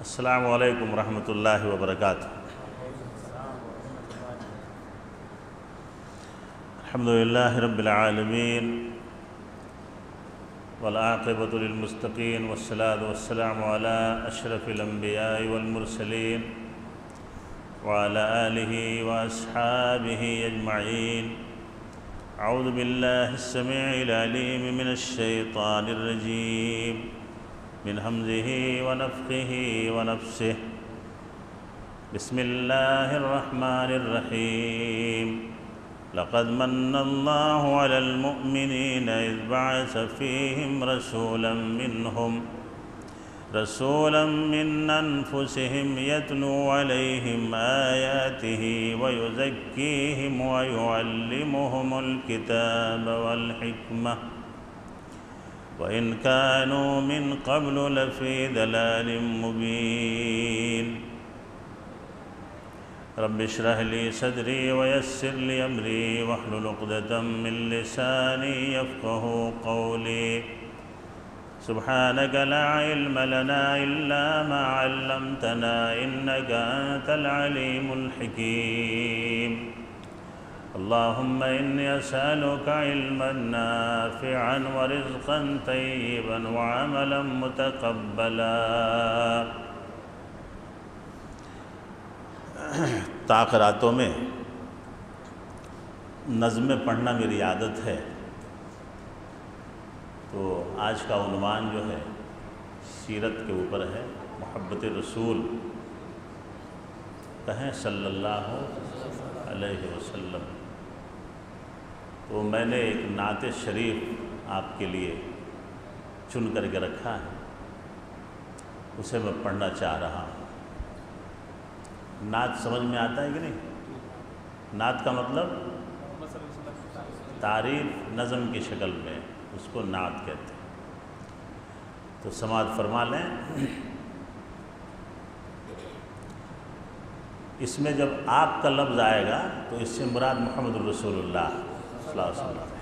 السلام علیکم ورحمۃ اللہ وبرکاتہ۔ الحمد للہ رب العالمین والعاقبۃ للمتقین والصلاة والسلام علی اشرف الانبیاء والمرسلین وعلی آلہ واصحابہ اجمعین۔ اعوذ باللہ السمیع العلیم من الشیطان الرجیم من حمزہ ونفخہ ونفسہ۔ بسم اللہ الرحمن الرحیم۔ لقد من اللہ علی المؤمنین اذ بعث فیہم رسولا من انفسہم یتلو علیہم آیاتہ ویزکیہم ویعلمہم الکتاب والحکمہ وَإِن كَانُوا مِن قَبْلُ لَفِي ضَلَالٍ مُبِينٍ۔ رب اشرح لي صدري ويسر لي أمري واحلل عقدة من لساني يفقهوا قولي۔ سبحانك لا علم لنا إلا ما علمتنا إنك أنت العليم الحكيم۔ اللهم إني أسألك علما نافعا ورزقا طيبا وعملا متقبلا۔ تاخراتوں میں نظمیں پڑھنا میری عادت ہے، تو آج کا عنوان جو ہے سیرت کے اوپر ہے، محبت رسول کہیں صلی اللہ علیہ وسلم۔ تو میں نے ایک نعت شریف آپ کے لیے چن کر کے رکھا ہے، اسے میں پڑھنا چاہ رہا ہوں۔ نعت سمجھ میں آتا ہے کہ نہیں؟ نعت کا مطلب تعریف نظم کی شکل میں، اس کو نعت کہتے ہیں۔ تو سماعت فرما لیں۔ اس میں جب آپ کا لفظ آئے گا تو اس سے مراد محمد الرسول اللہ صلی اللہ علیہ وسلم ہے۔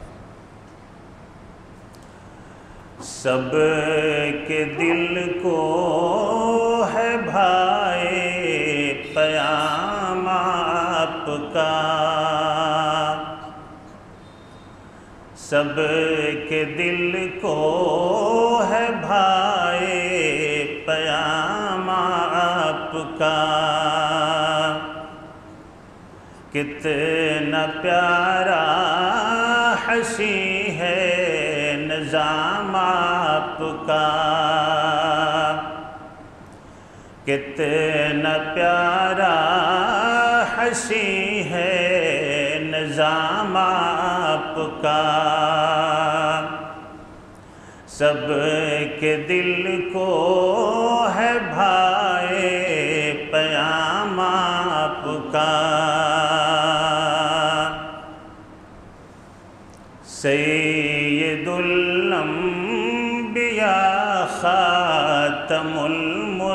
سب کے دل کو ہے بھائی پیام آپ کا، سب کے دل کو ہے بھائی پیام آپ کا، کتنا پیارا حسین ہے نظام آپ کا، کتنا پیارا حسین ہے نظام آپ کا، سب کے دل کو ہے بھائی پیام آپ کا۔ سید الانبیاء خاتم المرسلین،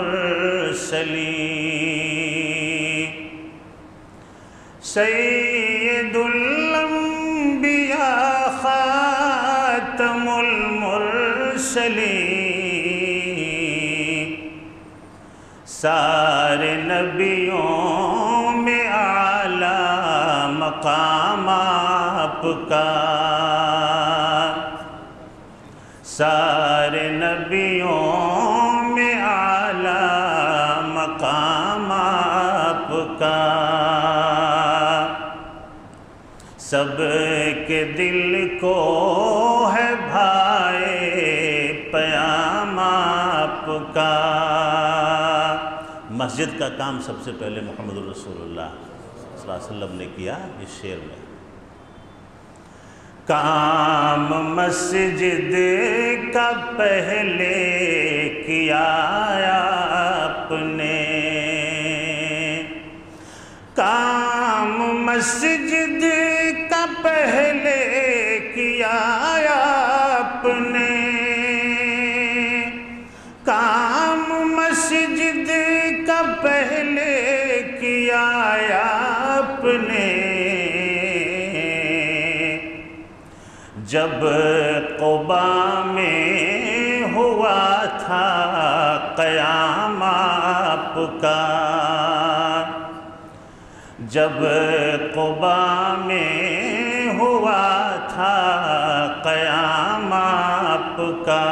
سید الانبیاء خاتم المرسلین، سارے نبیوں میں اعلیٰ مقام آپ کا، سارے نبیوں میں اعلیٰ مقام آپ کا، سب کے دل کو ہے بھائی پیام آپ کا۔ مسجد کا کام سب سے پہلے محمد الرسول اللہ صلی اللہ علیہ وسلم نے کیا اس شعر میں۔ کام مسجد کا پہلے کیا آپ نے، کام مسجد کا پہلے کیا آپ نے، کام مسجد کا پہلے کیا آپ نے، جب قباء میں ہوا تھا قیام آپ کا، جب قبا میں ہوا تھا قیام آپ کا،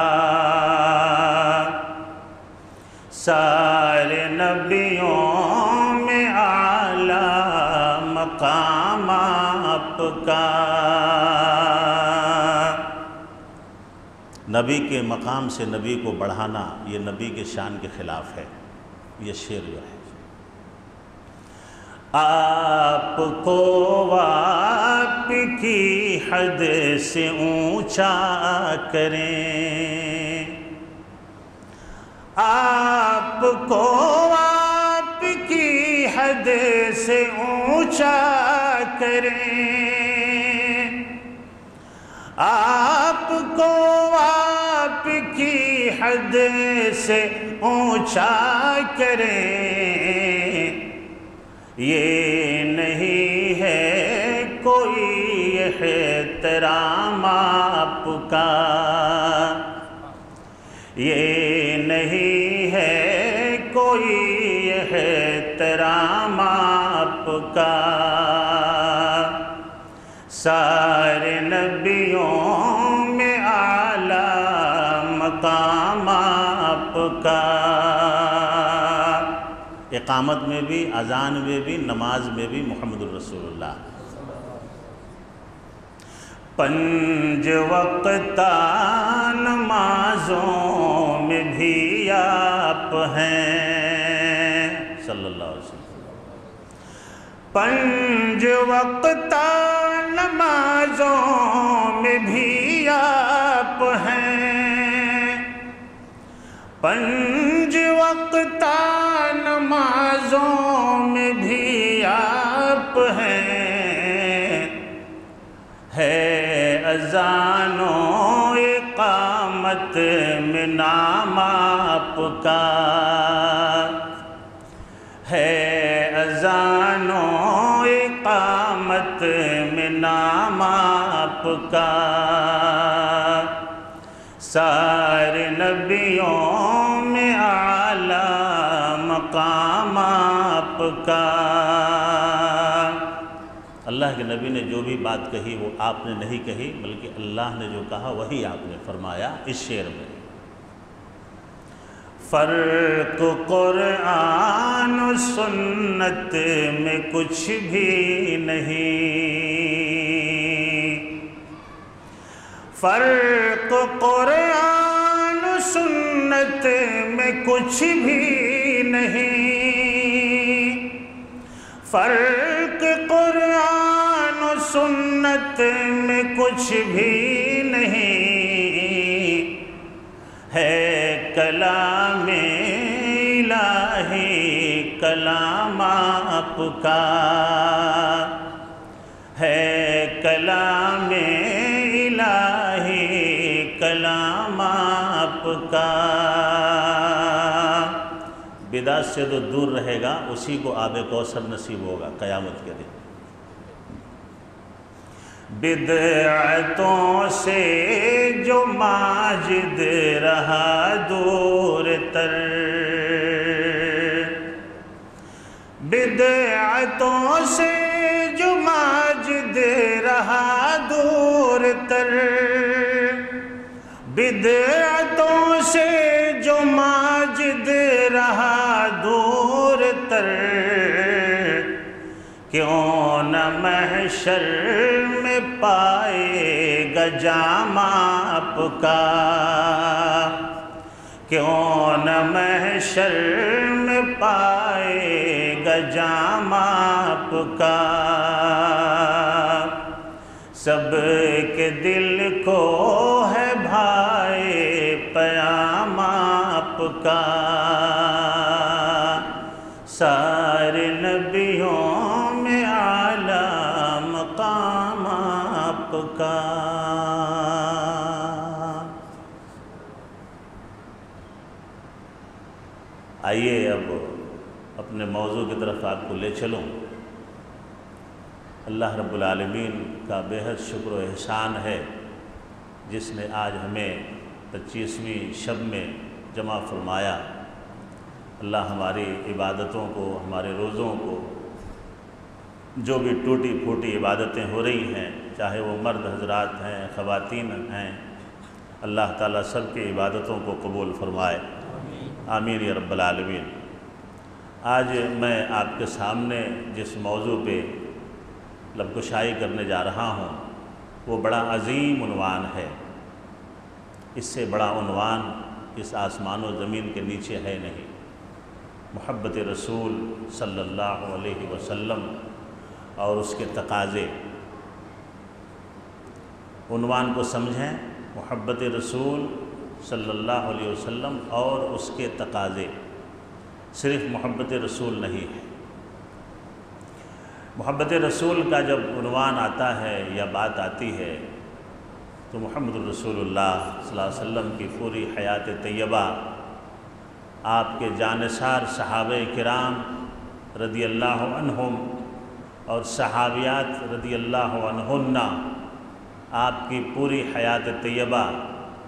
سارے نبیوں میں اعلیٰ مقام آپ کا۔ نبی کے مقام سے نبی کو بڑھانا یہ نبی کے شان کے خلاف ہے، یہ شعر جو ہے۔ آپ کو آپ کی حد سے اونچا کریں، آپ کو آپ کی حد سے اونچا کریں، آپ کو آپ کی حد سے اونچا کریں، یہ نہیں ہے کوئی احترام آپ کا، یہ نہیں ہے کوئی احترام آپ کا، سارے نبیوں میں اعلیٰ مقام آپ کا۔ اقامت میں بھی، اذان میں بھی، نماز میں بھی محمد الرسول اللہ۔ 5 وقتہ نمازوں میں بھی آپ ہیں صلی اللہ علیہ وسلم۔ 5 وقتہ نمازوں میں بھی آپ ہیں، 5 وقتہ نمازوں میں بھی آپ ہیں، ہے اذان و اقامت میں نام آپ کا، ہے اذان و اقامت میں نام آپ کا، سارے نبیوں میں اعلیٰ مقام آپ کا۔ اللہ کے نبی نے جو بھی بات کہی وہ آپ نے نہیں کہی، بلکہ اللہ نے جو کہا وہی آپ نے فرمایا اس شعر میں۔ فرق قرآن و سنت میں کچھ بھی نہیں، فرق قرآن و سنت میں کچھ بھی نہیں، فرق قرآن و سنت میں کچھ بھی نہیں، ہے کلام الہی کلام آپ کا، ہے کلام الہی کلام آپ کا۔ بدعت سے جو دور رہے گا اسی کو آب کوثر نصیب ہوگا قیامت کے دن۔ بدعتوں سے جو ماجد رہا دور تر، بدعتوں سے جو ماجد رہا دور تر، بدعتوں سے جو ماجد رہا دور تر، کیوں نہ محشر میں پائے گا جام آپ کا، کیوں نہ محشر میں پائے گا جام آپ کا، سب کے دل کو ہے بھائے پیام آپ کا، سارے نبیوں میں اعلیٰ مقام آپ کا۔ آئیے اب اپنے موضوع کی طرف آپ کو لے چلوں۔ اللہ رب العالمین کا بے حد شکر و احسان ہے جس نے آج ہمیں 25ویں شب میں جمع فرمایا اللہ ہماری عبادتوں کو، ہمارے روزوں کو، جو بھی ٹوٹی پھوٹی عبادتیں ہو رہی ہیں، چاہے وہ مرد حضرات ہیں، خواتین ہیں، اللہ تعالیٰ سب کی عبادتوں کو قبول فرمائے، آمین یا رب العالمین۔ آج میں آپ کے سامنے جس موضوع پہ لب کشائی کرنے جا رہا ہوں وہ بڑا عظیم عنوان ہے۔ اس سے بڑا عنوان اس آسمان و زمین کے نیچے ہے نہیں۔ محبت رسول صلی اللہ علیہ وسلم اور اس کے تقاضے۔ عنوان کو سمجھیں، محبت رسول صلی اللہ علیہ وسلم اور اس کے تقاضے۔ صرف محبت رسول نہیں ہے۔ محبت رسول کا جب عنوان آتا ہے یا بات آتی ہے تو محمد الرسول اللہ صلی اللہ علیہ وسلم کی پوری حیات طیبہ، آپ کے جانثار صحابہ کرام رضی اللہ عنہم اور صحابیات رضی اللہ عنہن، آپ کی پوری حیات طیبہ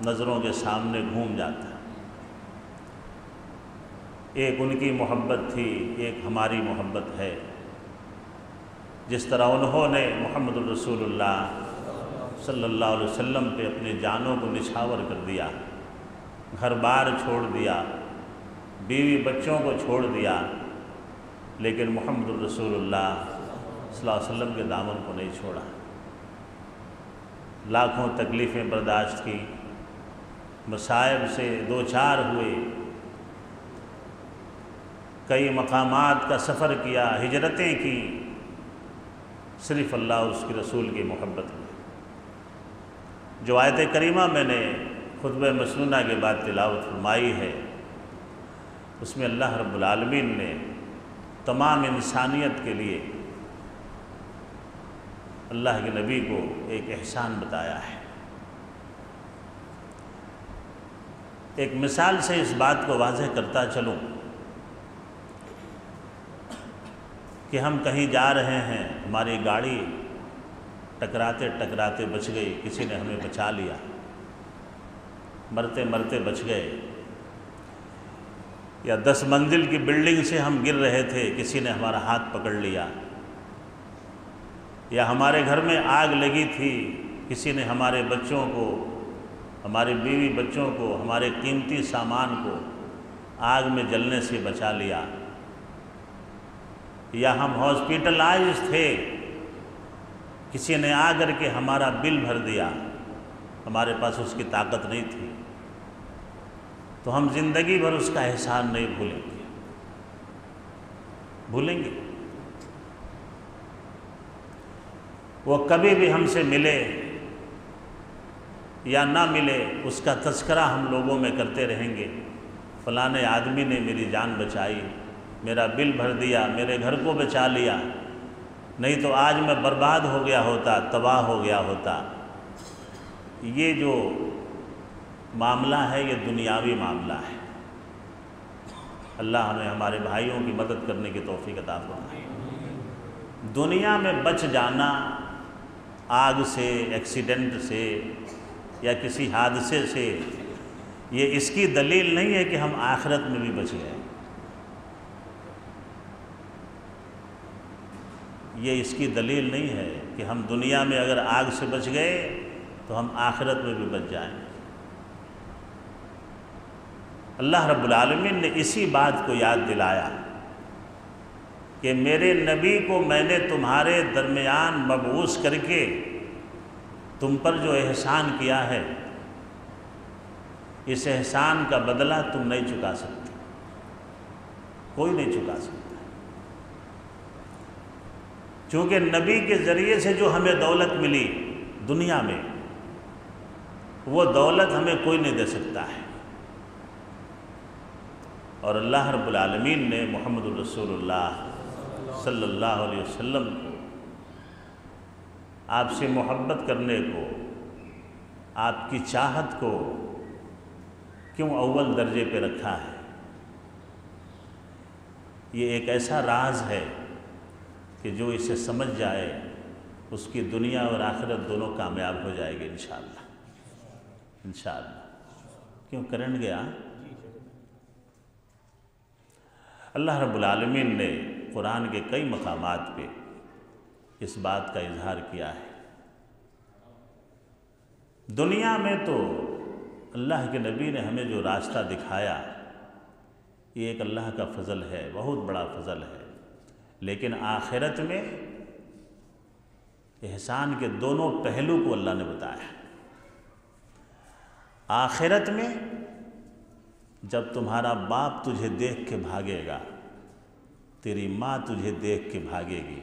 نظروں کے سامنے گھوم جاتا ہے۔ ایک ان کی محبت تھی، ایک ہماری محبت ہے۔ جس طرح انہوں نے محمد الرسول اللہ صلی اللہ علیہ وسلم پہ اپنی جانوں کو نچھاور کر دیا، گھر بار چھوڑ دیا، بیوی بچوں کو چھوڑ دیا، لیکن محمد الرسول اللہ صلی اللہ علیہ وسلم کے دامن کو نہیں چھوڑا۔ لاکھوں تکلیفیں برداشت کی، مصائب سے دوچار ہوئے، کئی مقامات کا سفر کیا، ہجرتیں کی، صرف اللہ اور اس کے رسول کی محبت میں۔ جو آیت کریمہ میں نے خطبہ مسنونہ کے بعد تلاوت فرمائی ہے، اس میں اللہ رب العالمین نے تمام انسانیت کے لیے اللہ کے نبی کو ایک احسان بتایا ہے۔ ایک مثال سے اس بات کو واضح کرتا چلوں کہ ہم کہیں جا رہے ہیں، ہماری گاڑی ٹکراتے ٹکراتے بچ گئی، کسی نے ہمیں بچا لیا، مرتے مرتے بچ گئے، یا 10 منزل کی بلڈنگ سے ہم گر رہے تھے، کسی نے ہمارا ہاتھ پکڑ لیا، یا ہمارے گھر میں آگ لگی تھی، کسی نے ہمارے بچوں کو، ہمارے بیوی بچوں کو، ہمارے قیمتی سامان کو آگ میں جلنے سے بچا لیا، یا ہم ہاسپٹلائز تھے، کسی نے آ کر کے ہمارا بل بھر دیا، ہمارے پاس اس کی طاقت نہیں تھی، تو ہم زندگی بھر اس کا احسان نہیں بھولیں گے۔ وہ کبھی بھی ہم سے ملے یا نہ ملے، اس کا تذکرہ ہم لوگوں میں کرتے رہیں گے، فلاں آدمی نے میری جان بچائی، میرا بل بھر دیا، میرے گھر کو بچا لیا، نہیں تو آج میں برباد ہو گیا ہوتا، تباہ ہو گیا ہوتا۔ یہ جو معاملہ ہے یہ دنیاوی معاملہ ہے۔ اللہ ہمیں ہمارے بھائیوں کی مدد کرنے کی توفیق عطا فرمائے۔ دنیا میں بچ جانا آگ سے، ایکسیڈنٹ سے یا کسی حادثے سے، یہ اس کی دلیل نہیں ہے کہ ہم آخرت میں بھی بچ گئے۔ یہ اس کی دلیل نہیں ہے کہ ہم دنیا میں اگر آگ سے بچ گئے تو ہم آخرت میں بھی بچ جائیں۔ اللہ رب العالمین نے اسی بات کو یاد دلایا کہ میرے نبی کو میں نے تمہارے درمیان مبعوث کر کے تم پر جو احسان کیا ہے، اس احسان کا بدلہ تم نہیں چکا سکتے، کوئی نہیں چکا سکتا۔ چونکہ نبی کے ذریعے سے جو ہمیں دولت ملی دنیا میں، وہ دولت ہمیں کوئی نہیں دے سکتا ہے۔ اور اللہ رب العالمین نے محمد الرسول اللہ صلی اللہ علیہ وسلم کو آپ سے محبت کرنے کو، آپ کی چاہت کو کیوں اول درجے پہ رکھا ہے؟ یہ ایک ایسا راز ہے کہ جو اسے سمجھ جائے اس کی دنیا اور آخرت دونوں کامیاب ہو جائے گی انشاءاللہ۔ انشاءاللہ۔ کیوں کرنٹ گیا؟ اللہ رب العالمین نے قرآن کے کئی مقامات پہ اس بات کا اظہار کیا ہے۔ دنیا میں تو اللہ کے نبی نے ہمیں جو راستہ دکھایا یہ ایک اللہ کا فضل ہے، بہت بڑا فضل ہے، لیکن آخرت میں احسان کے دونوں پہلو کو اللہ نے بتایا۔ آخرت میں جب تمہارا باپ تجھے دیکھ کے بھاگے گا، تیری ماں تجھے دیکھ کے بھاگے گی،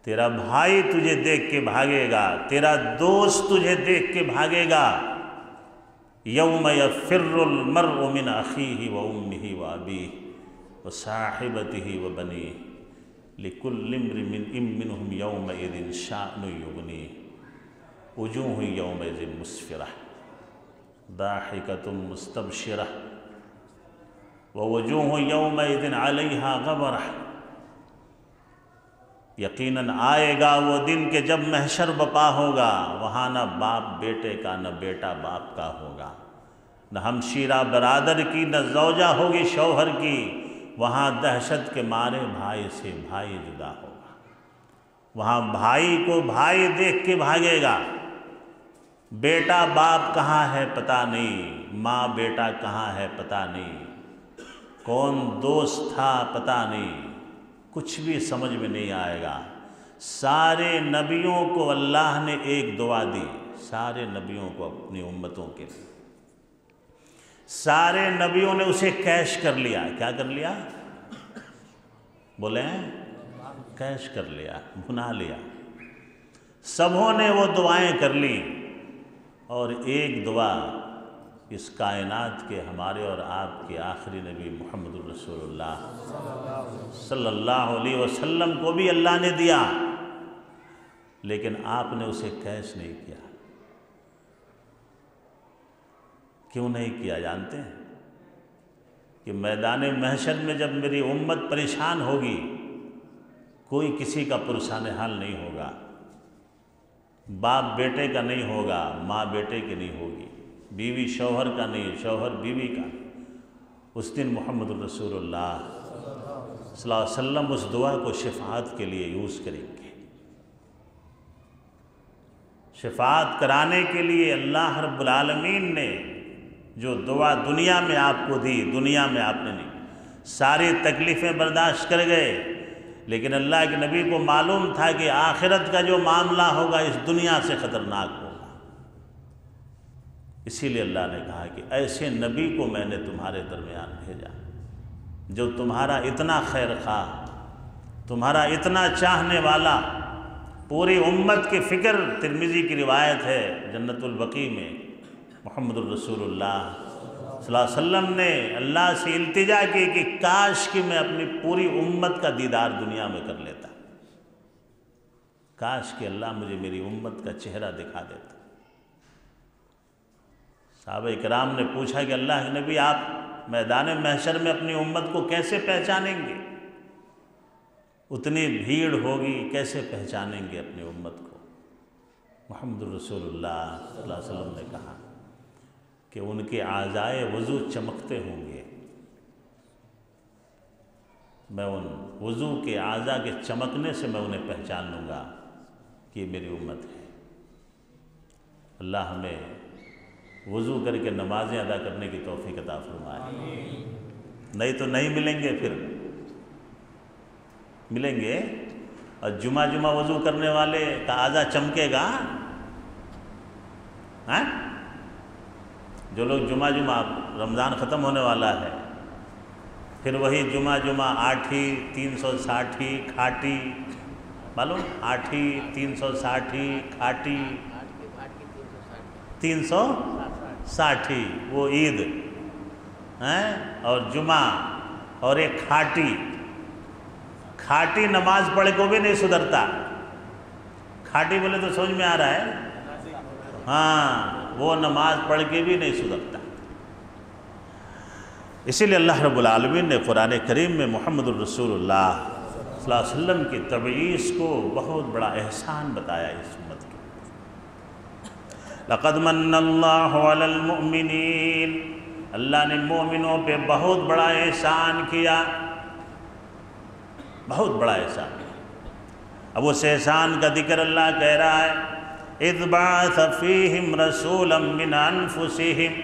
تیرا بھائی تجھے دیکھ کے بھاگے گا، تیرا دوست تجھے دیکھ کے بھاگے گا۔ یوم یفر المرء من اخیہ و امہ و ابیہ و صاحبتہ و بنیہ لکل امرئ منہم یومئذ شأن یغنیہ وجوہ یومئذ مسفرہ ضاحکۃ مستبشرہ ووجوہ یومئذ علیہا غبرہ۔ یقیناً آئے گا وہ دن کہ جب محشر بپا ہوگا، وہاں نہ باپ بیٹے کا، نہ بیٹا باپ کا ہوگا، نہ ہمشیرہ برادر کی، نہ زوجہ ہوگی شوہر کی، وہاں دہشت کے مارے بھائی سے بھائی جدا ہوگا، وہاں بھائی کو بھائی دیکھ کے بھاگے گا، بیٹا باپ کہاں ہے پتہ نہیں، ماں بیٹا کہاں ہے پتہ نہیں، کون دوست تھا پتہ نہیں، کچھ بھی سمجھ میں نہیں آئے گا۔ سارے نبیوں کو اللہ نے ایک دعا دی، سارے نبیوں کو اپنی امتوں کے، سارے نبیوں نے اسے کیش کر لیا۔ کیا کر لیا؟ بولیں، کیش کر لیا، بنا لیا۔ سبوں نے وہ دعائیں کر لیں، اور ایک دعا اس کائنات کے ہمارے اور آپ کے آخری نبی محمد الرسول اللہ صلی اللہ علیہ وسلم کو بھی اللہ نے دیا، لیکن آپ نے اسے کیش نہیں کیا۔ کیوں نہیں کیا جانتے ہیں؟ کہ میدان محشر میں جب میری امت پریشان ہوگی، کوئی کسی کا پرسان حال نہیں ہوگا، باپ بیٹے کا نہیں ہوگا، ماں بیٹے کی نہیں ہوگی، بیوی شوہر کا نہیں، شوہر بیوی کا نہیں۔ اس دن محمد الرسول اللہ صلی اللہ علیہ وسلم اس دعا کو شفاعت کے لیے یوز کریں گے۔ شفاعت کرانے کے لیے اللہ رب العالمین نے جو دعا دنیا میں آپ کو دی، دنیا میں آپ نے نہیں، ساری تکلیفیں برداشت کر گئے، لیکن اللہ کے نبی کو معلوم تھا کہ آخرت کا جو معاملہ ہوگا اس دنیا سے خطرناک ہوگا۔ اسی لیے اللہ نے کہا کہ ایسے نبی کو میں نے تمہارے درمیان بھیجا جو تمہارا اتنا خیر خواہ، تمہارا اتنا چاہنے والا، پوری امت کی فکر۔ ترمذی کی روایت ہے، جنت البقیع میں محمد الرسول اللہ صلی اللہ علیہ وسلم نے اللہ سے التجا کی کہ کاش کہ میں اپنی پوری امت کا دیدار دنیا میں کر لیتا، کاش کہ اللہ مجھے میری امت کا چہرہ دکھا دیتا۔ صحابہ کرام نے پوچھا کہ اللہ کے نبی آپ میدان محشر میں اپنی امت کو کیسے پہچانیں گے؟ اتنی بھیڑ ہوگی، کیسے پہچانیں گے اپنی امت کو؟ محمد الرسول اللہ صلی اللہ علیہ وسلم نے کہا کہ ان کے اعضائے وضو چمکتے ہوں گے، میں ان وضو کے اعضاء کے چمکنے سے میں انہیں پہچان لوں گا کہ یہ میری امت ہے۔ اللہ ہمیں وضو کر کے نمازیں ادا کرنے کی توفیق عطا فرمائے، نہیں تو نہیں ملیں گے، پھر ملیں گے۔ اور جمعہ وضو کرنے والے کا اعضاء چمکے گا؟ ہاں، جو لوگ جمعہ رمضان ختم ہونے والا ہے، پھر وہی جمعہ آٹھی 360 کھاٹی، معلوم؟ آٹھی 360 کھاٹی 360 وہ عید ہیں، اور جمعہ اور ایک کھاٹی نماز پڑھ کو بھی نہیں سدھرتا۔ کھاٹی بولے تو سمجھ میں آ رہا ہے؟ ہاں، وہ نماز پڑھ کے بھی نہیں سدھرتا۔ اسی لیے اللہ رب العالمین نے قرآن کریم میں محمد الرسول اللہ صلی اللہ علیہ وسلم کی تبعیض کو بہت بڑا احسان بتایا اس امت کے۔ لَقَدْ مَنَّ اللَّهُ عَلَى الْمُؤْمِنِينَ اللہ نے مومنوں پہ بہت بڑا احسان کیا، بہت بڑا احسان۔ اب اس احسان کا ذکر اللہ کہہ رہا ہے، اذ بعث فیہم رسولا من انفسہم،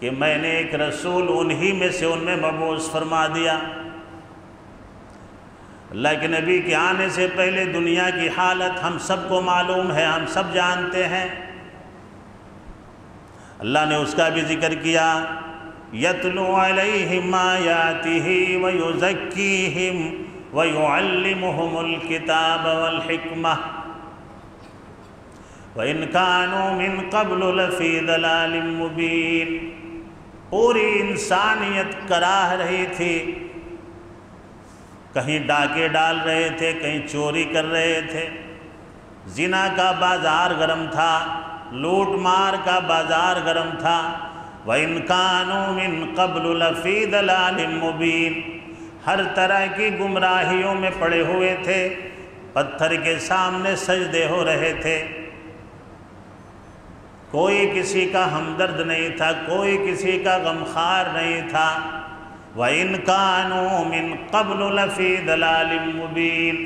کہ میں نے ایک رسول انہی میں سے ان میں مبعوث فرما دیا۔ اللہ کے نبی کے آنے سے پہلے دنیا کی حالت ہم سب کو معلوم ہے، ہم سب جانتے ہیں۔ اللہ نے اس کا بھی ذکر کیا، یتلو علیہم آیاتہ ویزکیہم ویعلمہم الکتاب والحکمہ وَإِن كَانُوا مِن قَبْلُ لَفِي ضَلَالٍ مُبِينٍ۔ پوری انسانیت کراہ رہی تھی، کہیں ڈاکے ڈال رہے تھے، کہیں چوری کر رہے تھے، زنا کا بازار گرم تھا، لوٹ مار کا بازار گرم تھا۔ وَإِن كَانُوا مِن قَبْلُ لَفِي ضَلَالٍ مُبِينٍ، ہر طرح کی گمراہیوں میں پڑے ہوئے تھے، پتھر کے سامنے سجدے ہو رہے تھے، کوئی کسی کا ہمدرد نہیں تھا، کوئی کسی کا غمخوار نہیں تھا۔ وَإِن كَانُوا مِن قَبْلُ لَفِي ضَلَالٍ مُبِينٍ،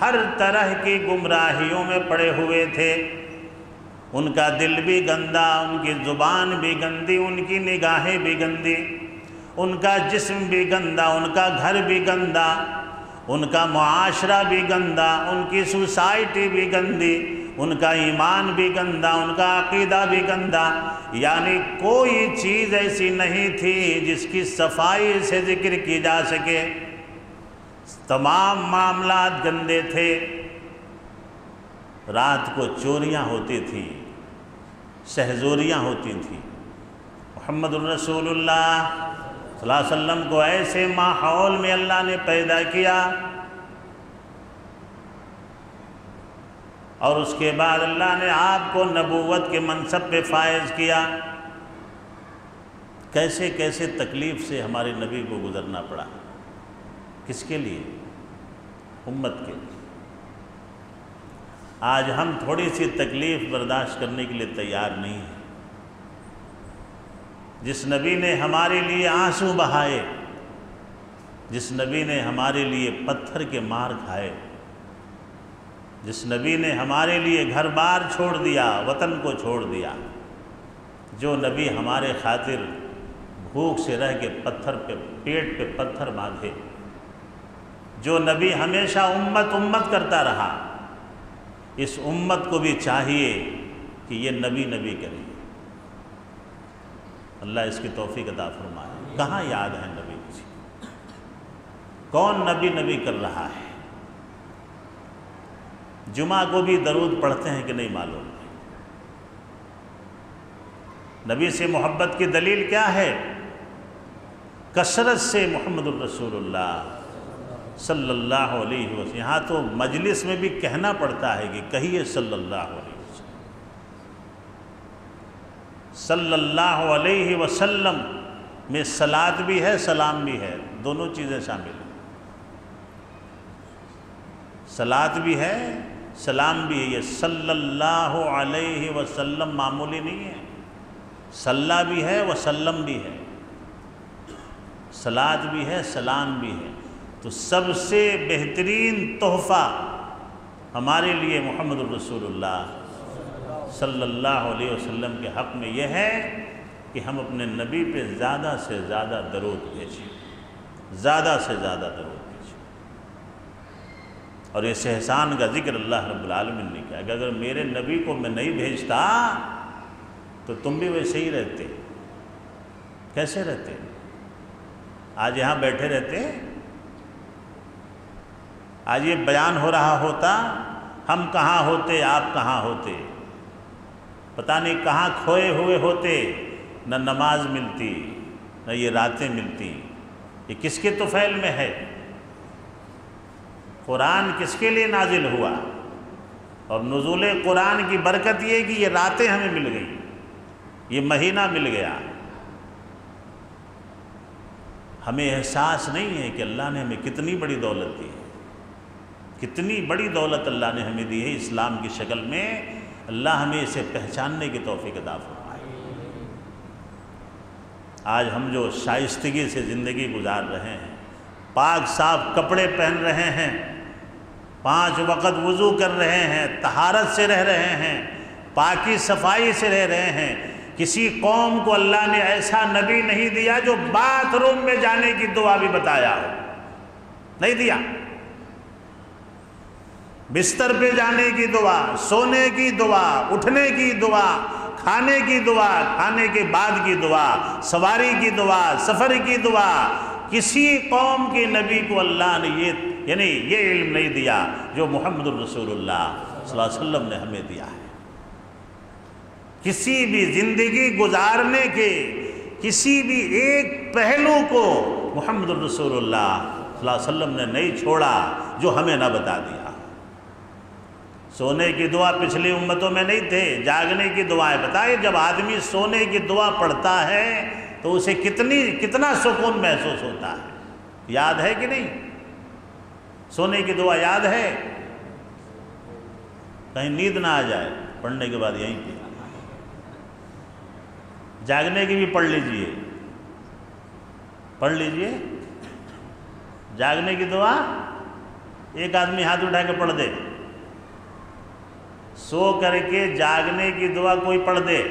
ہر طرح کی گمراہیوں میں پڑے ہوئے تھے، ان کا دل بھی گندا، ان کی زبان بھی گندی، ان کی نگاہیں بھی گندی، ان کا جسم بھی گندا، ان کا گھر بھی گندا، ان کا معاشرہ بھی گندا، ان کی سوسائٹی بھی گندی، ان کا ایمان بھی گندا، ان کا عقیدہ بھی گندا، یعنی کوئی چیز ایسی نہیں تھی جس کی صفائی سے ذکر کی جا سکے، تمام معاملات گندے تھے۔ رات کو چوریاں ہوتی تھیں، شہزوریاں ہوتی تھیں۔ محمد الرسول اللہ صلی اللہ علیہ وسلم کو ایسے ماحول میں اللہ نے پیدا کیا، اور اس کے بعد اللہ نے آپ کو نبوت کے منصب پہ فائز کیا۔ کیسے کیسے تکلیف سے ہمارے نبی کو گزرنا پڑا، کس کے لیے؟ امت کے لیے۔ آج ہم تھوڑی سی تکلیف برداشت کرنے کے لیے تیار نہیں ہیں۔ جس نبی نے ہمارے لیے آنسو بہائے، جس نبی نے ہمارے لیے پتھر کے مار کھائے، جس نبی نے ہمارے لیے گھر بار چھوڑ دیا، وطن کو چھوڑ دیا، جو نبی ہمارے خاطر بھوک سے رہ کے پتھر پہ پیٹ پہ پتھر باندھے، جو نبی ہمیشہ امت امت کرتا رہا، اس امت کو بھی چاہیے کہ یہ نبی نبی کرے۔ اللہ اس کی توفیق عطا فرمائے۔ کہاں یاد ہے نبی کسی؟ کون نبی نبی کر رہا ہے؟ جمعہ کو بھی درود پڑھتے ہیں کہ نہیں معلوم؟ نبی سے محبت کی دلیل کیا ہے؟ کثرت سے محمد الرسول اللہ صلی اللہ علیہ وسلم، یہاں تو مجلس میں بھی کہنا پڑتا ہے کہ کہیے صلی اللہ علیہ وسلم، صلی اللہ علیہ وسلم میں صلاۃ بھی ہے، سلام بھی ہے، دونوں چیزیں شامل ہیں۔ صلاۃ بھی ہے، سلام بھی ہے۔ یہ صلی اللہ علیہ وسلم معمولی نہیں ہے، صلی بھی ہے وسلم بھی ہے، صلاۃ بھی ہے، سلام بھی ہے۔ تو سب سے بہترین تحفہ ہمارے لیے محمد الرسول اللہ صلی اللہ علیہ وسلم کے حق میں یہ ہے کہ ہم اپنے نبی پہ زیادہ سے زیادہ درود بھیجیں، زیادہ سے زیادہ درود بھیجیں۔ اور اس احسان کا ذکر اللہ رب العالمین نے کیا کہ اگر میرے نبی کو میں نہیں بھیجتا تو تم بھی ویسے ہی رہتے۔ کیسے رہتے؟ آج یہاں بیٹھے رہتے، آج یہ بیان ہو رہا ہوتا، ہم کہاں ہوتے، آپ کہاں ہوتے، پتہ نہیں کہاں کھوئے ہوئے ہوتے، نہ نماز ملتی نہ یہ راتیں ملتی۔ یہ کس کے طفیل میں ہے؟ قرآن کس کے لیے نازل ہوا؟ اور نزول قرآن کی برکت یہ کہ یہ راتیں ہمیں مل گئیں، یہ مہینہ مل گیا۔ ہمیں احساس نہیں ہے کہ اللہ نے ہمیں کتنی بڑی دولت دی ہے، کتنی بڑی دولت اللہ نے ہمیں دی ہے اسلام کی شکل میں۔ اللہ ہمیں اسے پہچاننے کی توفیق عطا فرمائے۔ آج ہم جو شائستگی سے زندگی گزار رہے ہیں، پاک صاف کپڑے پہن رہے ہیں، 5 وقت وضو کر رہے ہیں، طہارت سے رہ رہے ہیں، پاکی صفائی سے رہ رہے ہیں، کسی قوم کو اللہ نے ایسا نبی نہیں دیا جو باتھ روم میں جانے کی دعا بھی بتایا ہو، نہیں دیا۔ بستر پہ جانے کی دعا، سونے کی دعا، اٹھنے کی دعا، کھانے کی دعا، کھانے کے بعد کی دعا، سواری کی دعا، سفر کی دعا، کسی قوم کے نبی کو اللہ نے یہ علم نہیں دیا جو محمد الرسول اللہ صلی اللہ علیہ وسلم نے ہمیں دیا ہے۔ کسی بھی زندگی گزارنے کے کسی بھی ایک پہلو کو محمد الرسول اللہ صلی اللہ علیہ وسلم نے نہیں چھوڑا جو ہمیں نہ بتا دیا۔ سونے کی دعا پچھلی امتوں میں نہیں تھے، جاگنے کی دعائیں بتائے۔ جب آدمی سونے کی دعا پڑھتا ہے تو اسے کتنا سکون محسوس ہوتا ہے، یاد ہے کہ نہیں؟ سونے کی دعا یاد ہے؟ کہیں نیند نہ آ جائے پڑھنے کے بعد یہیں پہ۔ جاگنے کی بھی پڑھ لیجئے جاگنے کی دعا ایک آدمی ہاتھ اٹھا کے پڑھ دے، سو کر کے جاگنے کی دعا کوئی پڑھ دے،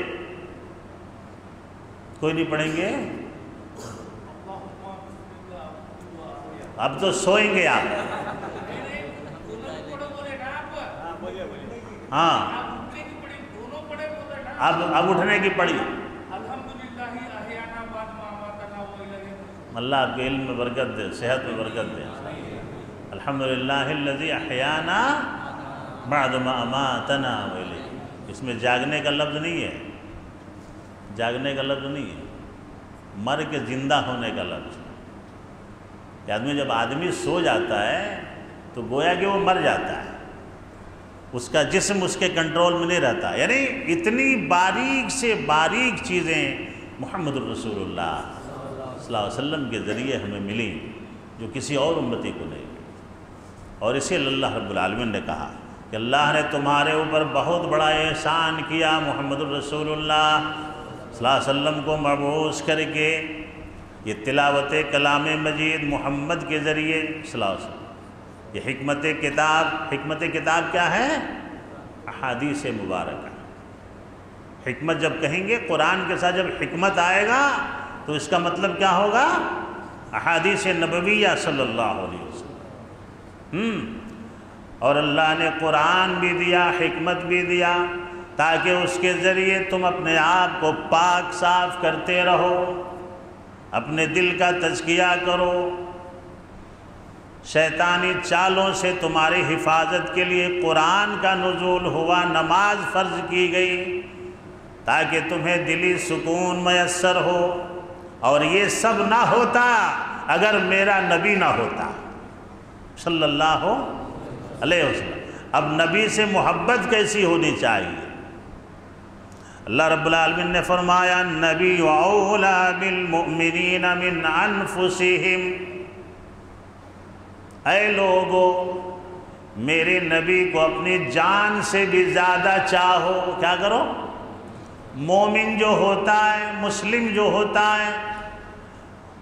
کوئی نہیں پڑھیں گے؟ اب تو سوئیں گے آپ۔ ہاں اب اٹھنے کی پڑھی۔ اللہ آپ کے علم میں برکت دے، صحت میں برکت دے۔ الحمدللہ الذی احیانا بعد ما اماتنا والیہ۔ اس میں جاگنے کا لفظ نہیں ہے، جاگنے کا لفظ نہیں ہے، مر کے زندہ ہونے کا لفظ ہے۔ جب آدمی سو جاتا ہے تو گویا کہ وہ مر جاتا ہے، اس کا جسم اس کے کنٹرول میں نہیں رہتا۔ یعنی اتنی باریک سے باریک چیزیں محمد الرسول اللہ صلی اللہ علیہ وسلم کے ذریعے ہمیں ملی جو کسی اور امتی کو نہیں ملی۔ اور اسی لیے اللہ رب العالمین نے کہا کہ اللہ نے تمہارے اوپر بہت بڑا احسان کیا، محمد الرسول اللہ صلی اللہ علیہ وسلم کو مبعوث کر کے یہ تلاوت کلام مجید محمد کے ذریعے صلی اللہ علیہ وسلم، یہ حکمت کتاب کیا ہے؟ احادیث مبارکہ۔ حکمت جب کہیں گے قرآن کے ساتھ جب حکمت آئے گا تو اس کا مطلب کیا ہوگا؟ احادیث نبویہ صلی اللہ علیہ وسلم۔ اور اللہ نے قرآن بھی دیا، حکمت بھی دیا، تاکہ اس کے ذریعے تم اپنے آپ کو پاک صاف کرتے رہو، اپنے دل کا تزکیہ کرو، شیطانی چالوں سے تمہاری حفاظت کے لیے قرآن کا نزول ہوا، نماز فرض کی گئی تاکہ تمہیں دلی سکون میسر ہو۔ اور یہ سب نہ ہوتا اگر میرا نبی نہ ہوتا صلی اللہ علیہ وسلم۔ اب نبی سے محبت کیسی ہونی چاہیے؟ اللہ رب العالمین نے فرمایا نبی اولا بالمؤمنین من انفسہم، اے لوگو میرے نبی کو اپنی جان سے بھی زیادہ چاہو۔ کیا کرو؟ مومن جو ہوتا ہے، مسلم جو ہوتا ہے،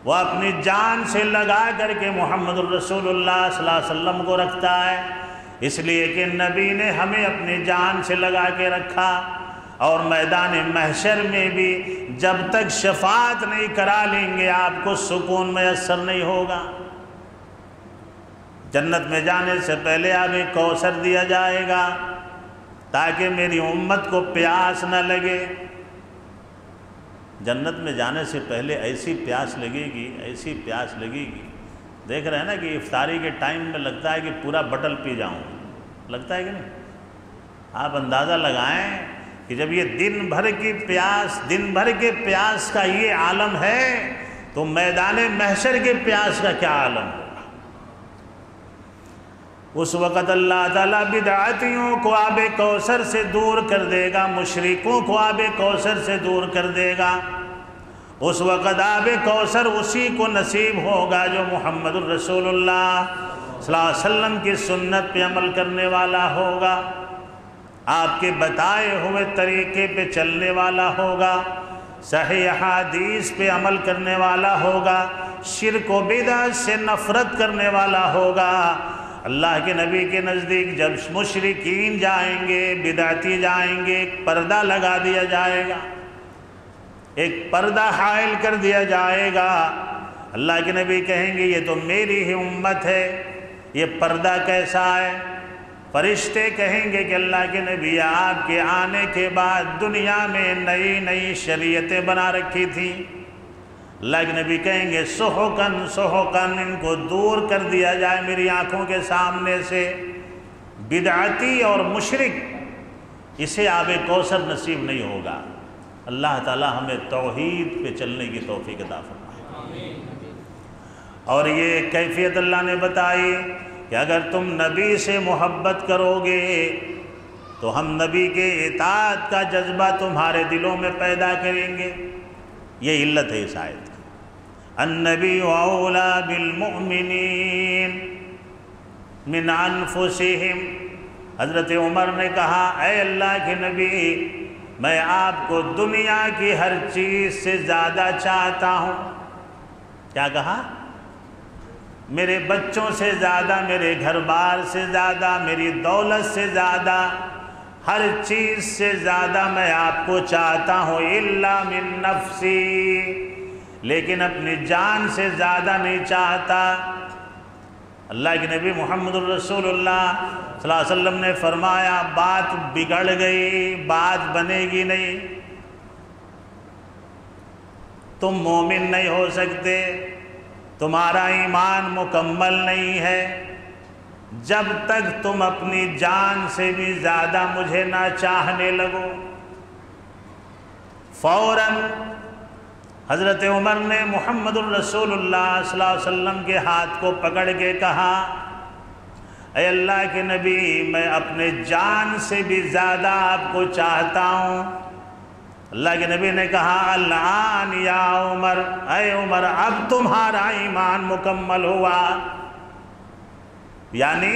وہ اپنی جان سے لگا کر کے محمد الرسول اللہ صلی اللہ علیہ وسلم کو رکھتا ہے، اس لیے کہ نبی نے ہمیں اپنی جان سے لگا کے رکھا۔ اور میدان محشر میں بھی جب تک شفاعت نہیں کرا لیں گے آپ کو سکون میسر نہیں ہوگا۔ جنت میں جانے سے پہلے آگے کوثر دیا جائے گا تاکہ میری امت کو پیاس نہ لگے۔ جنت میں جانے سے پہلے ایسی پیاس لگے گی، دیکھ رہے ہیں نا کہ افطاری کے ٹائم میں لگتا ہے کہ پورا بٹل پی جاؤں، لگتا ہے کہ نہیں؟ آپ اندازہ لگائیں کہ جب یہ دن بھر کے پیاس کا یہ عالم ہے تو میدان محشر کے پیاس کا کیا عالم ہوگا؟ اس وقت اللہ تعالیٰ بدعتیوں کو آب کوثر سے دور کر دے گا، مشرکوں کو آب کوثر سے دور کر دے گا۔ اس وقت آب کوثر اسی کو نصیب ہوگا جو محمد الرسول اللہ صلی اللہ علیہ وسلم کی سنت پہ عمل کرنے والا ہوگا، آپ کے بتائے ہوئے طریقے پہ چلنے والا ہوگا، صحیح حدیث پہ عمل کرنے والا ہوگا، شرک و بدعت سے نفرت کرنے والا ہوگا۔ اللہ کے نبی کے نزدیک جب مشرکین جائیں گے، بدعتی جائیں گے، ایک پردہ لگا دیا جائے گا، ایک پردہ حائل کر دیا جائے گا۔ اللہ کے نبی کہیں گے یہ تو میری ہی امت ہے، یہ پردہ کیسا ہے؟ فرشتے کہیں گے کہ اللہ کے نبی آپ کے آنے کے بعد دنیا میں نئی نئی شریعتیں بنا رکھی تھیں۔ اللہ کے نبی کہیں گے سحقن سحقن، ان کو دور کر دیا جائے میری آنکھوں کے سامنے سے۔ بدعتی اور مشرک اسے آب کوثر نصیب نہیں ہوگا۔ اللہ تعالی ہمیں توحید پہ چلنے کی توفیق عطا فرمائے۔ اور یہ کیفیت اللہ نے بتائی کہ اگر تم نبی سے محبت کرو گے تو ہم نبی کے اطاعت کا جذبہ تمہارے دلوں میں پیدا کریں گے۔ یہ علت ہے اس آیت کی۔ النبی اولا بالمؤمنین من انفسہم۔ حضرت عمر نے کہا اے اللہ کے نبی، میں آپ کو دنیا کی ہر چیز سے زیادہ چاہتا ہوں۔ کیا کہا؟ میرے بچوں سے زیادہ، میرے گھر بار سے زیادہ، میری دولت سے زیادہ، ہر چیز سے زیادہ میں آپ کو چاہتا ہوں، الا من نفسی، لیکن اپنی جان سے زیادہ نہیں چاہتا۔ اللہ کے نبی محمد الرسول اللہ صلی اللہ علیہ وسلم نے فرمایا بات بگڑ گئی، بات بنے گی نہیں، تم مومن نہیں ہو سکتے، تمہارا ایمان مکمل نہیں ہے جب تک تم اپنی جان سے بھی زیادہ مجھے نہ چاہنے لگو۔ فوراً حضرت عمر نے محمد الرسول اللہ صلی اللہ علیہ وسلم کے ہاتھ کو پکڑ کے کہا اے اللہ کے نبی، میں اپنے جان سے بھی زیادہ آپ کو چاہتا ہوں۔ اللہ کے نبی نے کہا الآن یا عمر، اے عمر اب تمہارا ایمان مکمل ہوا۔ یعنی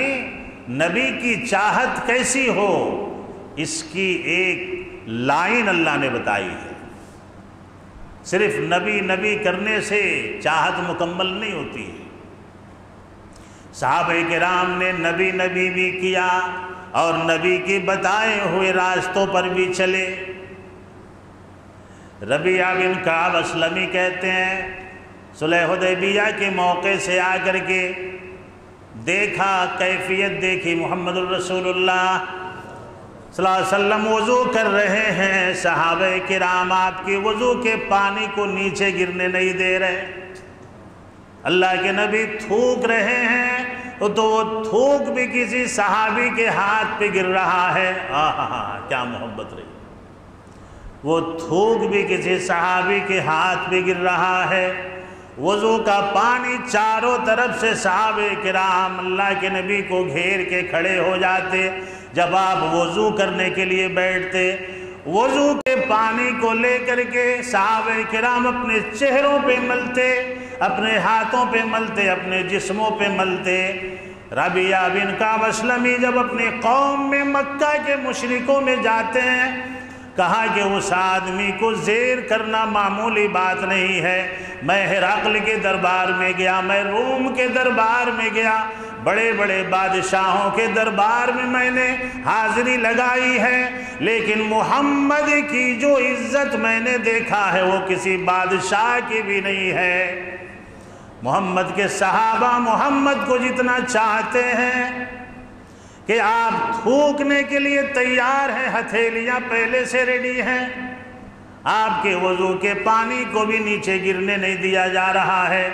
نبی کی چاہت کیسی ہو اس کی ایک لائن اللہ نے بتائی ہے۔ صرف نبی نبی کرنے سے چاہت مکمل نہیں ہوتی ہے۔ صحابہ کرام نے نبی نبی بھی کیا اور نبی کی بتائے ہوئے راستوں پر بھی چلے۔ ربیعہ بن کعب اسلمی کہتے ہیں صلح حدیبیہ کے موقع سے آ کر کے دیکھا، کیفیت دیکھی، محمد الرسول اللہ صلی اللہ علیہ وسلم وضو کر رہے ہیں، صحابہ کرام آپ کی وضو کے پانی کو نیچے گرنے نہیں دے رہے، اللہ کے نبی تھوک رہے ہیں تو وہ تھوک بھی کسی صحابی کے ہاتھ پہ گر رہا ہے۔ کیا محبت رہی، وہ تھوک بھی کسی صحابی کے ہاتھ پہ گر رہا ہے۔ وضو کا پانی چاروں طرف سے صحابہ کرام اللہ کے نبی کو گھیر کے کھڑے ہو جاتے۔ جب آپ وضو کرنے کے لیے بیٹھتے، وضو کے پانی کو لے کر کے صحابہ کرام اپنے چہروں پہ ملتے، اپنے ہاتھوں پہ ملتے، اپنے جسموں پہ ملتے۔ ربیعہ بن کعب اسلمی جب اپنی قوم میں مکہ کے مشرکوں میں جاتے ہیں، کہا کہ اس آدمی کو زیر کرنا معمولی بات نہیں ہے۔ میں ہرقل کے دربار میں گیا، میں روم کے دربار میں گیا، بڑے بڑے بادشاہوں کے دربار میں نے حاضری لگائی ہے، لیکن محمد کی جو عزت میں نے دیکھا ہے وہ کسی بادشاہ کی بھی نہیں ہے۔ محمد کے صحابہ محمد کو جتنا چاہتے ہیں کہ آپ تھوکنے کے لیے تیار ہیں، ہتھیلیاں پہلے سے ریڈی ہیں، آپ کے وضو کے پانی کو بھی نیچے گرنے نہیں دیا جا رہا ہے۔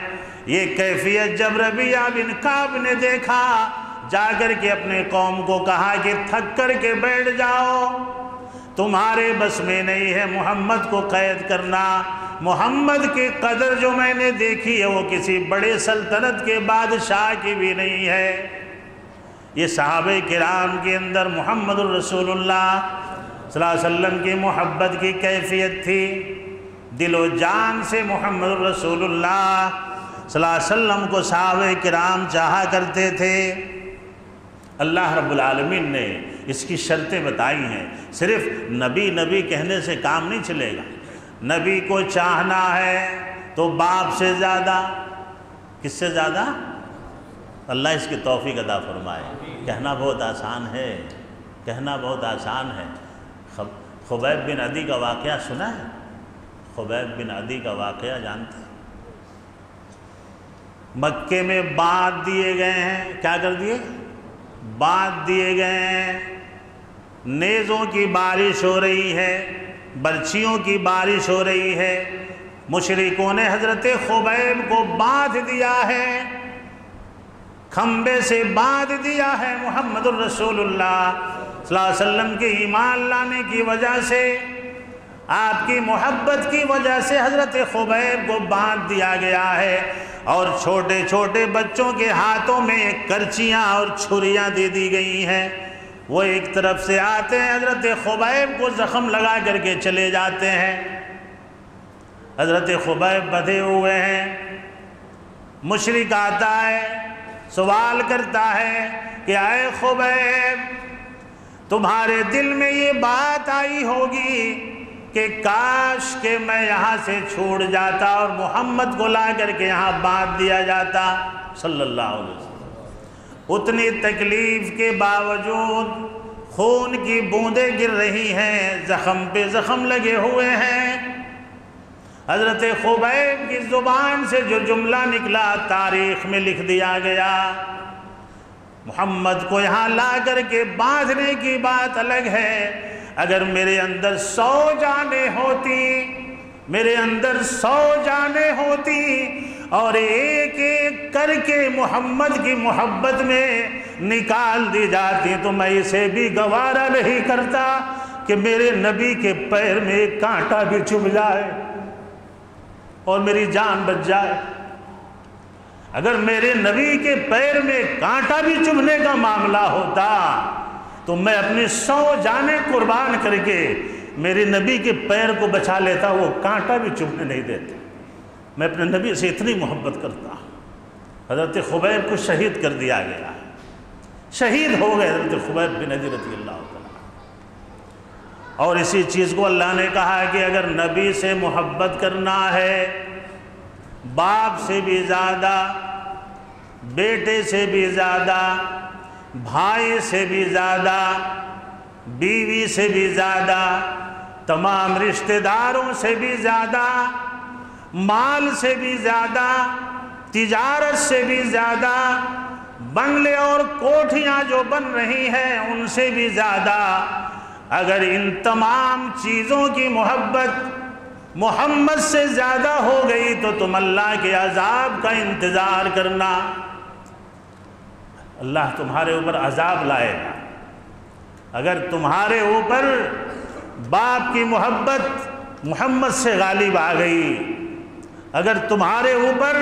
یہ کیفیت جب ربیعہ بن کعب نے دیکھا، جا کر کے اپنے قوم کو کہا کہ تھک کر کے بیٹھ جاؤ، تمہارے بس میں نہیں ہے محمد کو قید کرنا۔ محمد کی قدر جو میں نے دیکھی ہے وہ کسی بڑے سلطنت کے بادشاہ کی بھی نہیں ہے۔ یہ صحابہ کرام کے اندر محمد الرسول اللہ صلی اللہ علیہ وسلم کی محبت کی کیفیت تھی۔ دل و جان سے محمد الرسول اللہ صلی اللہ علیہ وسلم کو صحابہ کرام چاہا کرتے تھے۔ اللہ رب العالمین نے اس کی شرطیں بتائی ہیں۔ صرف نبی نبی کہنے سے کام نہیں چلے گا، نبی کو چاہنا ہے تو باپ سے زیادہ، کس سے زیادہ؟ اللہ اس کی توفیق عطا فرمائے۔ کہنا بہت آسان ہے، کہنا بہت آسان ہے۔ خبیب بن عدی کا واقعہ سنا ہے؟ خبیب بن عدی کا واقعہ جانتے ہیں؟ مکے میں بانٹ دیے گئے ہیں، کیا کر دیے؟ بانٹ دیے گئے ہیں، نیزوں کی بارش ہو رہی ہے، برچھیوں کی بارش ہو رہی ہے، مشرکوں نے حضرت خبیب کو باندھ دیا ہے، کھمبے سے باندھ دیا ہے۔ محمد الرسول اللہ صلی اللہ علیہ وسلم کے ایمان لانے کی وجہ سے، آپ کی محبت کی وجہ سے حضرت خبیب کو باندھ دیا گیا ہے، اور چھوٹے چھوٹے بچوں کے ہاتھوں میں کرچیاں اور چھریاں دے دی گئی ہیں۔ وہ ایک طرف سے آتے ہیں، حضرت خبیب کو زخم لگا کر کے چلے جاتے ہیں۔ حضرت خبیب بدھے ہوئے ہیں، مشرک آتا ہے، سوال کرتا ہے کہ اے خبیب، تمہارے دل میں یہ بات آئی ہوگی کہ کاش کہ میں یہاں سے چھوڑ جاتا اور محمد کو لا کر کے یہاں باندھ دیا جاتا صلی اللہ علیہ وسلم۔ اتنی تکلیف کے باوجود خون کی بوندیں گر رہی ہیں، زخم پہ زخم لگے ہوئے ہیں۔ حضرت خبیب کی زبان سے جو جملہ نکلا تاریخ میں لکھ دیا گیا، محمد کو یہاں لا کر کے باندھنے کی بات الگ ہے، اگر میرے اندر 100 جانیں ہوتی، میرے اندر 100 جانیں ہوتی اور ایک ایک کر کے محمد کی محبت میں نکال دی جاتی تو میں اسے بھی گوارا نہیں کرتا کہ میرے نبی کے پیر میں ایک کانٹا بھی چبھ جائے اور میری جان بچ جائے۔ اگر میرے نبی کے پیر میں کانٹا بھی چبھنے کا معاملہ ہوتا تو میں اپنی 100 جانیں قربان کر کے میرے نبی کے پیر کو بچا لیتا، وہ کانٹا بھی چبھنے نہیں دیتا۔ میں اپنے نبی سے اتنی محبت کرتا ہوں۔ حضرت خبیب کو شہید کر دیا گیا، شہید ہو گئے حضرت خبیب بن عدی رضی اللہ عنہ۔ اور اسی چیز کو اللہ نے کہا کہ اگر نبی سے محبت کرنا ہے، باپ سے بھی زیادہ، بیٹے سے بھی زیادہ، بھائی سے بھی زیادہ، بیوی سے بھی زیادہ، تمام رشتہ داروں سے بھی زیادہ، مال سے بھی زیادہ، تجارت سے بھی زیادہ، بنگلے اور کوٹھیاں جو بن رہی ہیں ان سے بھی زیادہ، اگر ان تمام چیزوں کی محبت محمد سے زیادہ ہو گئی تو تم اللہ کے عذاب کا انتظار کرنا، اللہ تمہارے اوپر عذاب لائے گا۔ اگر تمہارے اوپر باپ کی محبت محمد سے غالب آ گئی، اگر تمہارے اوپر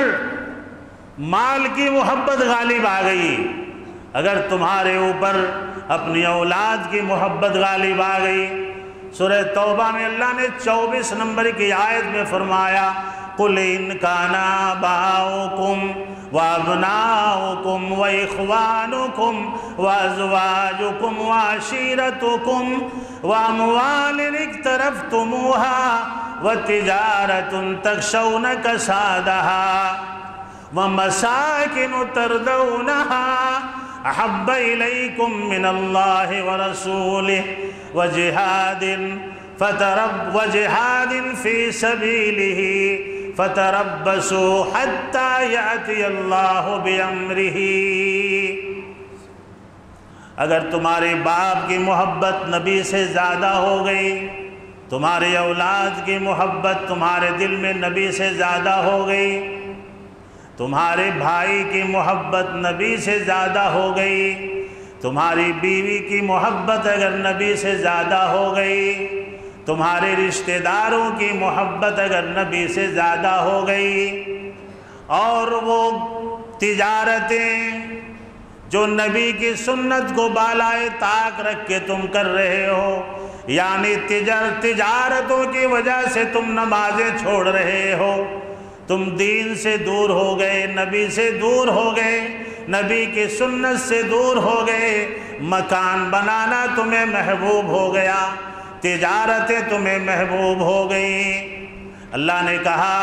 مال کی محبت غالب آ گئی، اگر تمہارے اوپر اپنی اولاد کی محبت غالب آ گئی، سورہ توبہ میں اللہ نے 24 نمبر کی آیت میں فرمایا قُلْ إِنْ كَانَ آبَاؤُكُمْ وَأَبْنَاؤُكُمْ وَإِخْوَانُكُمْ وَأَزْوَاجُكُمْ وَعَشِيرَتُكُمْ وَأَمْوَالٍ اقْتَرَفْتُمُوهَا وَتِجَارَةٌ تَخْشَوْنَ كَسَادَهَا وَمَسَاكِنُ تَرْضَوْنَهَا أحب إليكم من الله ورسوله وجهاد في سبيله فتربصوا حتى يأتي الله بأمره۔ اگر تمہارے باپ کی محبت نبی سے زیادہ ہو گئی، تمہاری اولاد کی محبت تمہارے دل میں نبی سے زیادہ ہو گئی، تمہارے بھائی کی محبت نبی سے زیادہ ہو گئی، تمہاری بیوی کی محبت اگر نبی سے زیادہ ہو گئی، تمہارے رشتہ داروں کی محبت اگر نبی سے زیادہ ہو گئی، اور وہ تجارتیں جو نبی کی سنت کو بالائے طاق رکھ کے تم کر رہے ہو، یعنی تجارتوں کی وجہ سے تم نمازیں چھوڑ رہے ہو، تم دین سے دور ہو گئے، نبی سے دور ہو گئے، نبی کی سنت سے دور ہو گئے، مکان بنانا تمہیں محبوب ہو گیا، تجارتیں تمہیں محبوب ہو گئیں، اللہ نے کہا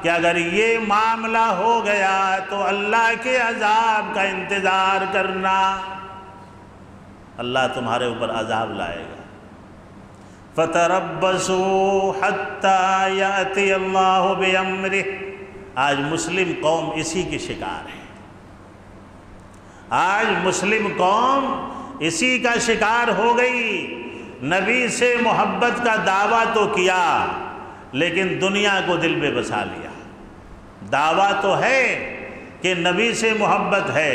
کہ اگر یہ معاملہ ہو گیا تو اللہ کے عذاب کا انتظار کرنا، اللہ تمہارے اوپر عذاب لائے گا۔ فَتَرَبَّصُوا حَتَّى يَأْتِيَ اللَّهُ بِأَمْرِهِ۔ آج مسلم قوم اسی کی شکار ہے، آج مسلم قوم اسی کا شکار ہو گئی۔ نبی سے محبت کا دعویٰ تو کیا لیکن دنیا کو دل میں بسا لیا۔ دعویٰ تو ہے کہ نبی سے محبت ہے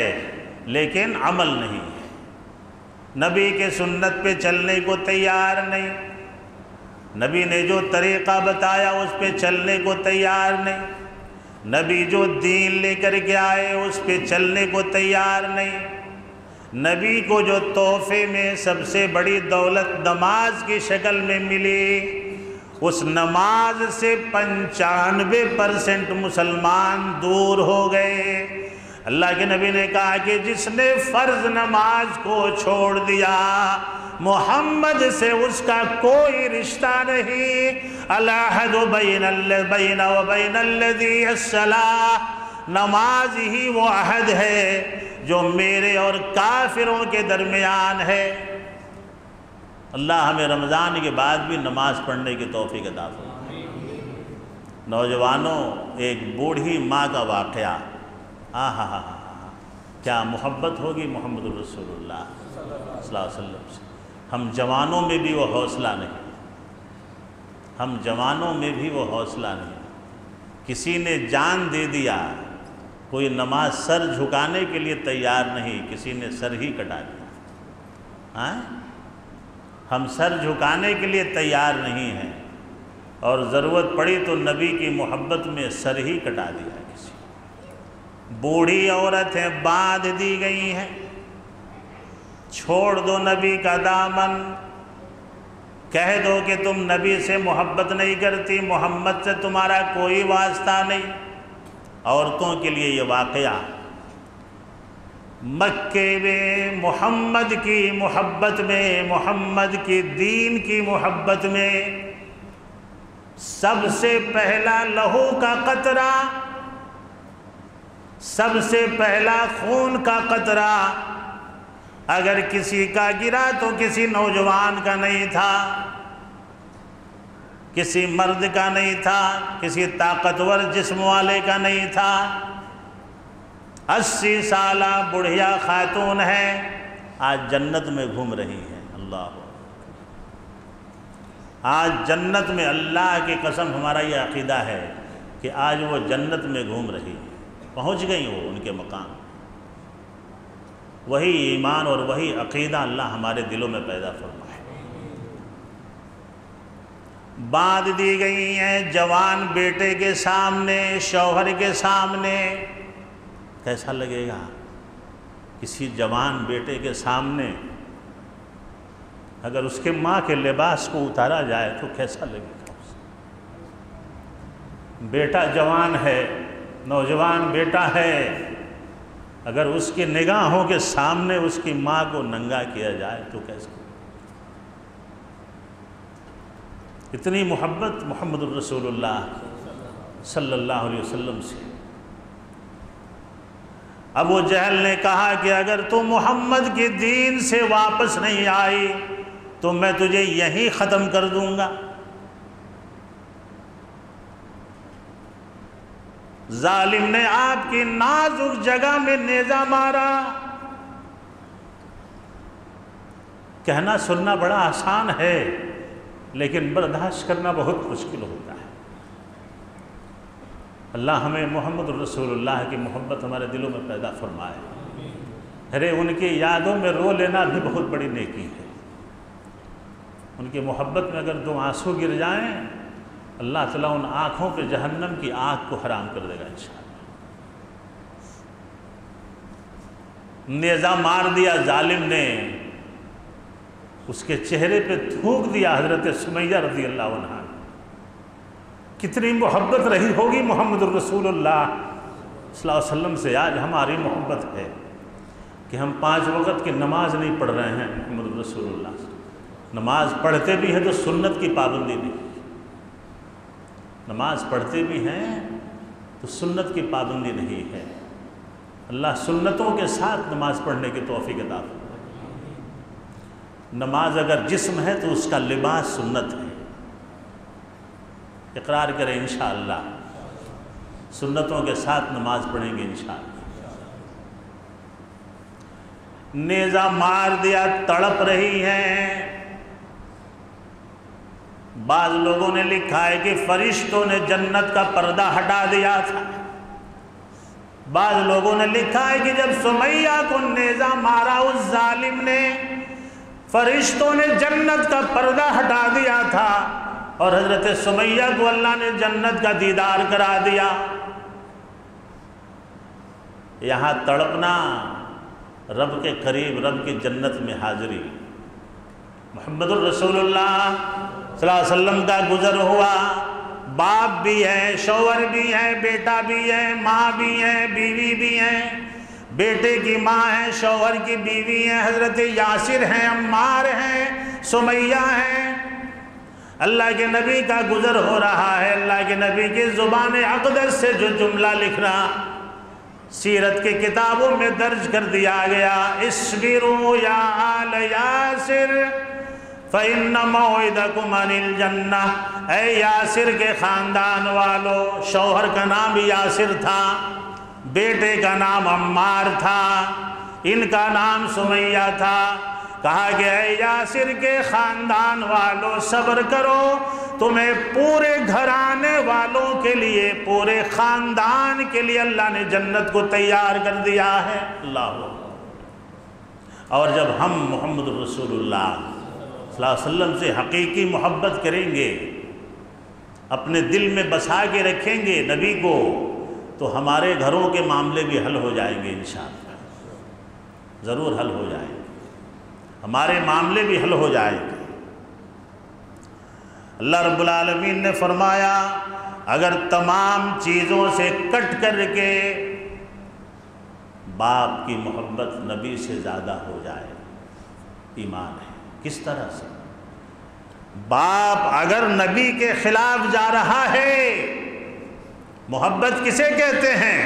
لیکن عمل نہیں ہے، نبی کے سنت پہ چلنے کو تیار نہیں، نبی نے جو طریقہ بتایا اس پہ چلنے کو تیار نہیں، نبی جو دین لے کر کے آئے اس پہ چلنے کو تیار نہیں، نبی کو جو تحفے میں سب سے بڑی دولت نماز کی شکل میں ملی، اس نماز سے 95% مسلمان دور ہو گئے۔ اللہ کے نبی نے کہا کہ جس نے فرض نماز کو چھوڑ دیا محمد سے اس کا کوئی رشتہ نہیں۔ العہد بین و بین الذی الصلاۃ، نماز ہی وہ عہد ہے جو میرے اور کافروں کے درمیان ہے۔ اللہ ہمیں رمضان کے بعد بھی نماز پڑھنے کی توفیق عطا فرمائے۔ نوجوانوں، ایک بوڑھی ماں کا واقعہ، کیا محبت ہوگی محمد الرسول اللہ صلی اللہ علیہ وسلم سے۔ ہم جوانوں میں بھی وہ حوصلہ نہیں، ہم جوانوں میں بھی وہ حوصلہ نہیں۔ کسی نے جان دے دیا، کوئی نماز سر جھکانے کے لیے تیار نہیں، کسی نے سر ہی کٹا دیا۔ ہم سر جھکانے کے لیے تیار نہیں ہیں، اور ضرورت پڑی تو نبی کی محبت میں سر ہی کٹا دیا کسی۔ بوڑھی عورتیں باندھ دی گئی ہیں، چھوڑ دو نبی کا دامن، کہہ دو کہ تم نبی سے محبت نہیں کرتی، محمد سے تمہارا کوئی واسطہ نہیں۔ عورتوں کے لیے یہ واقعہ مکے میں محمد کی محبت میں، محمد کی دین کی محبت میں سب سے پہلا لہو کا قطرہ، سب سے پہلا خون کا قطرہ اگر کسی کا گرا تو کسی نوجوان کا نہیں تھا، کسی مرد کا نہیں تھا، کسی طاقتور جسم والے کا نہیں تھا۔ 80 سالہ بڑھیا خاتون ہے، آج جنت میں گھوم رہی ہیں۔ اللہ، آج جنت میں، اللہ کی قسم ہمارا یہ عقیدہ ہے کہ آج وہ جنت میں گھوم رہی ہیں، پہنچ گئی وہ ان کے مقام۔ وہی ایمان اور وہی عقیدہ اللہ ہمارے دلوں میں پیدا فرمائے۔ باندھ دی گئی ہیں جوان بیٹے کے سامنے، شوہر کے سامنے۔ کیسا لگے گا کسی جوان بیٹے کے سامنے اگر اس کے ماں کے لباس کو اتارا جائے تو کیسا لگے گا؟ بیٹا جوان ہے، نوجوان بیٹا ہے، اگر اس کی نگاہوں کے سامنے اس کی ماں کو ننگا کیا جائے تو کیسا؟ اتنی محبت محمد الرسول اللہ صلی اللہ علیہ وسلم سے۔ ابو جہل نے کہا کہ اگر تو محمد کے دین سے واپس نہیں آئی تو میں تجھے یہیں ختم کر دوں گا۔ ظالم نے آپ کی نازک جگہ میں نیزہ مارا۔ کہنا سننا بڑا آسان ہے لیکن برداشت کرنا بہت مشکل ہوتا ہے۔ اللہ ہمیں محمد الرسول اللہ کی محبت ہمارے دلوں میں پیدا فرمائے۔ ارے ان کی یادوں میں رو لینا بھی بہت بڑی نیکی ہے۔ ان کی محبت میں اگر 2 آنسو گر جائیں اللہ تعالیٰ ان آنکھوں پہ جہنم کی آگ کو حرام کر دے گا انشاءاللہ۔ نیزہ مار دیا ظالم نے، اس کے چہرے پہ تھوک دیا حضرت سمیہ رضی اللہ عنہا۔ کتنی محبت رہی ہوگی محمد الرسول اللہ صلی اللہ علیہ وسلم سے۔ آج ہماری محبت ہے کہ ہم 5 وقت کی نماز نہیں پڑھ رہے ہیں محمد الرسول اللہ سے۔ نماز پڑھتے بھی ہیں تو سنت کی پابندی نہیں، نماز پڑھتے بھی ہیں تو سنت کی پابندی نہیں ہے۔ اللہ سنتوں کے ساتھ نماز پڑھنے کی توفیق عطا فرمائے۔ نماز اگر جسم ہے تو اس کا لباس سنت ہے۔ اقرار کریں انشاءاللہ سنتوں کے ساتھ نماز پڑھیں گے انشاءاللہ۔ نیزہ مار دیا تڑپ رہی ہیں۔ بعض لوگوں نے لکھا ہے کہ فرشتوں نے جنت کا پردہ ہٹا دیا تھا۔ بعض لوگوں نے لکھا ہے کہ جب سمیہ کو نیزہ مارا اس ظالم نے، فرشتوں نے جنت کا پردہ ہٹا دیا تھا اور حضرت سمیہ کو اللہ نے جنت کا دیدار کرا دیا۔ یہاں تڑپنا، رب کے قریب، رب کی جنت میں حاضری۔ محمد الرسول اللہ صلی اللہ علیہ وسلم کا گزر ہوا، باپ بھی ہے، شوہر بھی ہے، بیٹا بھی ہے، ماں بھی ہے، بیوی بھی ہے۔ بیٹے کی ماں ہے، شوہر کی بیوی ہے، حضرت یاسر ہیں، عمار ہیں، سمیہ ہیں۔ اللہ کے نبی کا گزر ہو رہا ہے، اللہ کے نبی کی زبان اقدس سے جو جملہ لکھنا سیرت کے کتابوں میں درج کر دیا گیا، اصبروا یا آل یاسر فإن موعدکم عن الجنہ۔ اے یاسر کے خاندان والو، شوہر کا نام یاسر تھا، بیٹے کا نام عمار تھا، ان کا نام سمیہ تھا۔ کہا کہ اے یاسر کے خاندان والو صبر کرو، تمہیں پورے گھرانے والوں کے لیے، پورے خاندان کے لیے اللہ نے جنت کو تیار کر دیا ہے۔ اللہ۔ اور جب ہم محمد الرسول اللہ صلی اللہ علیہ وسلم سے حقیقی محبت کریں گے، اپنے دل میں بسا کے رکھیں گے نبی کو، تو ہمارے گھروں کے معاملے بھی حل ہو جائیں گے انشاءاللہ، ضرور حل ہو جائیں گے، ہمارے معاملے بھی حل ہو جائیں گے۔ اللہ رب العالمین نے فرمایا اگر تمام چیزوں سے کٹ کر کے باپ کی محبت نبی سے زیادہ ہو جائے، ایمان ہے۔ کس طرح سے؟ باپ اگر نبی کے خلاف جا رہا ہے، محبت کسے کہتے ہیں؟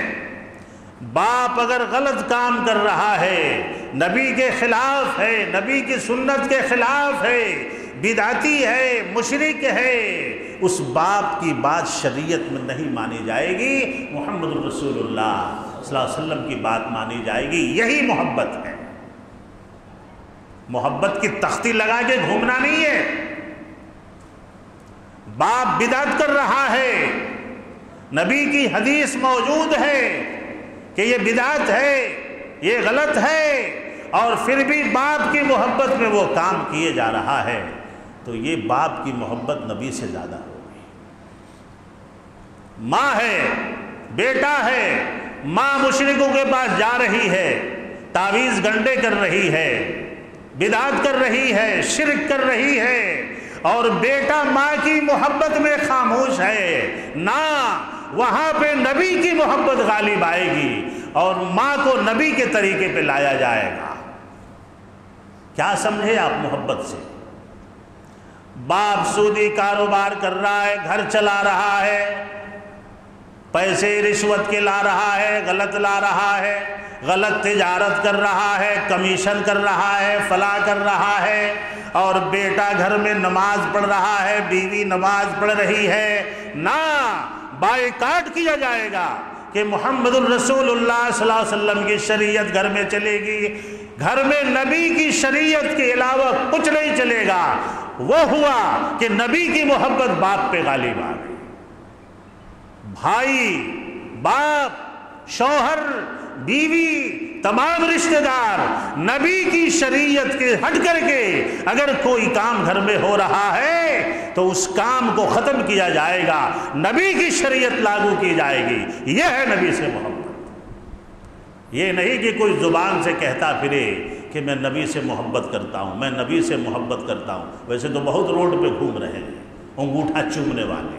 باپ اگر غلط کام کر رہا ہے، نبی کے خلاف ہے، نبی کی سنت کے خلاف ہے، بدعتی ہے، مشرک ہے، اس باپ کی بات شریعت میں نہیں مانی جائے گی، محمد رسول اللہ صلی اللہ علیہ وسلم کی بات مانی جائے گی۔ یہی محبت ہے۔ محبت کی تختی لگا کے گھومنا نہیں ہے۔ باپ بدعت کر رہا ہے، نبی کی حدیث موجود ہے کہ یہ بدعت ہے، یہ غلط ہے، اور پھر بھی باپ کی محبت میں وہ کام کیے جا رہا ہے، تو یہ باپ کی محبت نبی سے زیادہ ہوگی۔ ماں ہے، بیٹا ہے، ماں مشرکوں کے پاس جا رہی ہے، تعویذ گنڈے کر رہی ہے، بدعت کر رہی ہے، شرک کر رہی ہے، اور بیٹا ماں کی محبت میں خاموش ہے، نہ وہاں پہ نبی کی محبت غالب آئے گی اور ماں کو نبی کے طریقے پہ لایا جائے گا۔ کیا سمجھے آپ محبت سے؟ باپ سودی کاروبار کر رہا ہے، گھر چلا رہا ہے، پیسے رشوت کے لا رہا ہے، غلط لا رہا ہے، غلط تجارت کر رہا ہے، کمیشن کر رہا ہے، فلاں کر رہا ہے، اور بیٹا گھر میں نماز پڑھ رہا ہے، بیوی نماز پڑھ رہی ہے، نہ بائیکاٹ کیا جائے گا کہ محمد الرسول اللہ صلی اللہ علیہ وسلم کی شریعت گھر میں چلے گی، گھر میں نبی کی شریعت کے علاوہ کچھ نہیں چلے گا۔ وہ ہوا کہ نبی کی محبت باپ پہ غالب آ گئی۔ بھائی، باپ، شوہر، بیوی، تمام رشتہ دار نبی کی شریعت کے ہٹ کر کے اگر کوئی کام گھر میں ہو رہا ہے تو اس کام کو ختم کیا جائے گا، نبی کی شریعت لاگو کی جائے گی۔ یہ ہے نبی سے محبت۔ یہ نہیں کہ کوئی زبان سے کہتا پھرے کہ میں نبی سے محبت کرتا ہوں، میں نبی سے محبت کرتا ہوں۔ ویسے تو بہت روڈ پہ گھوم رہے ہیں انگوٹھا چومنے والے۔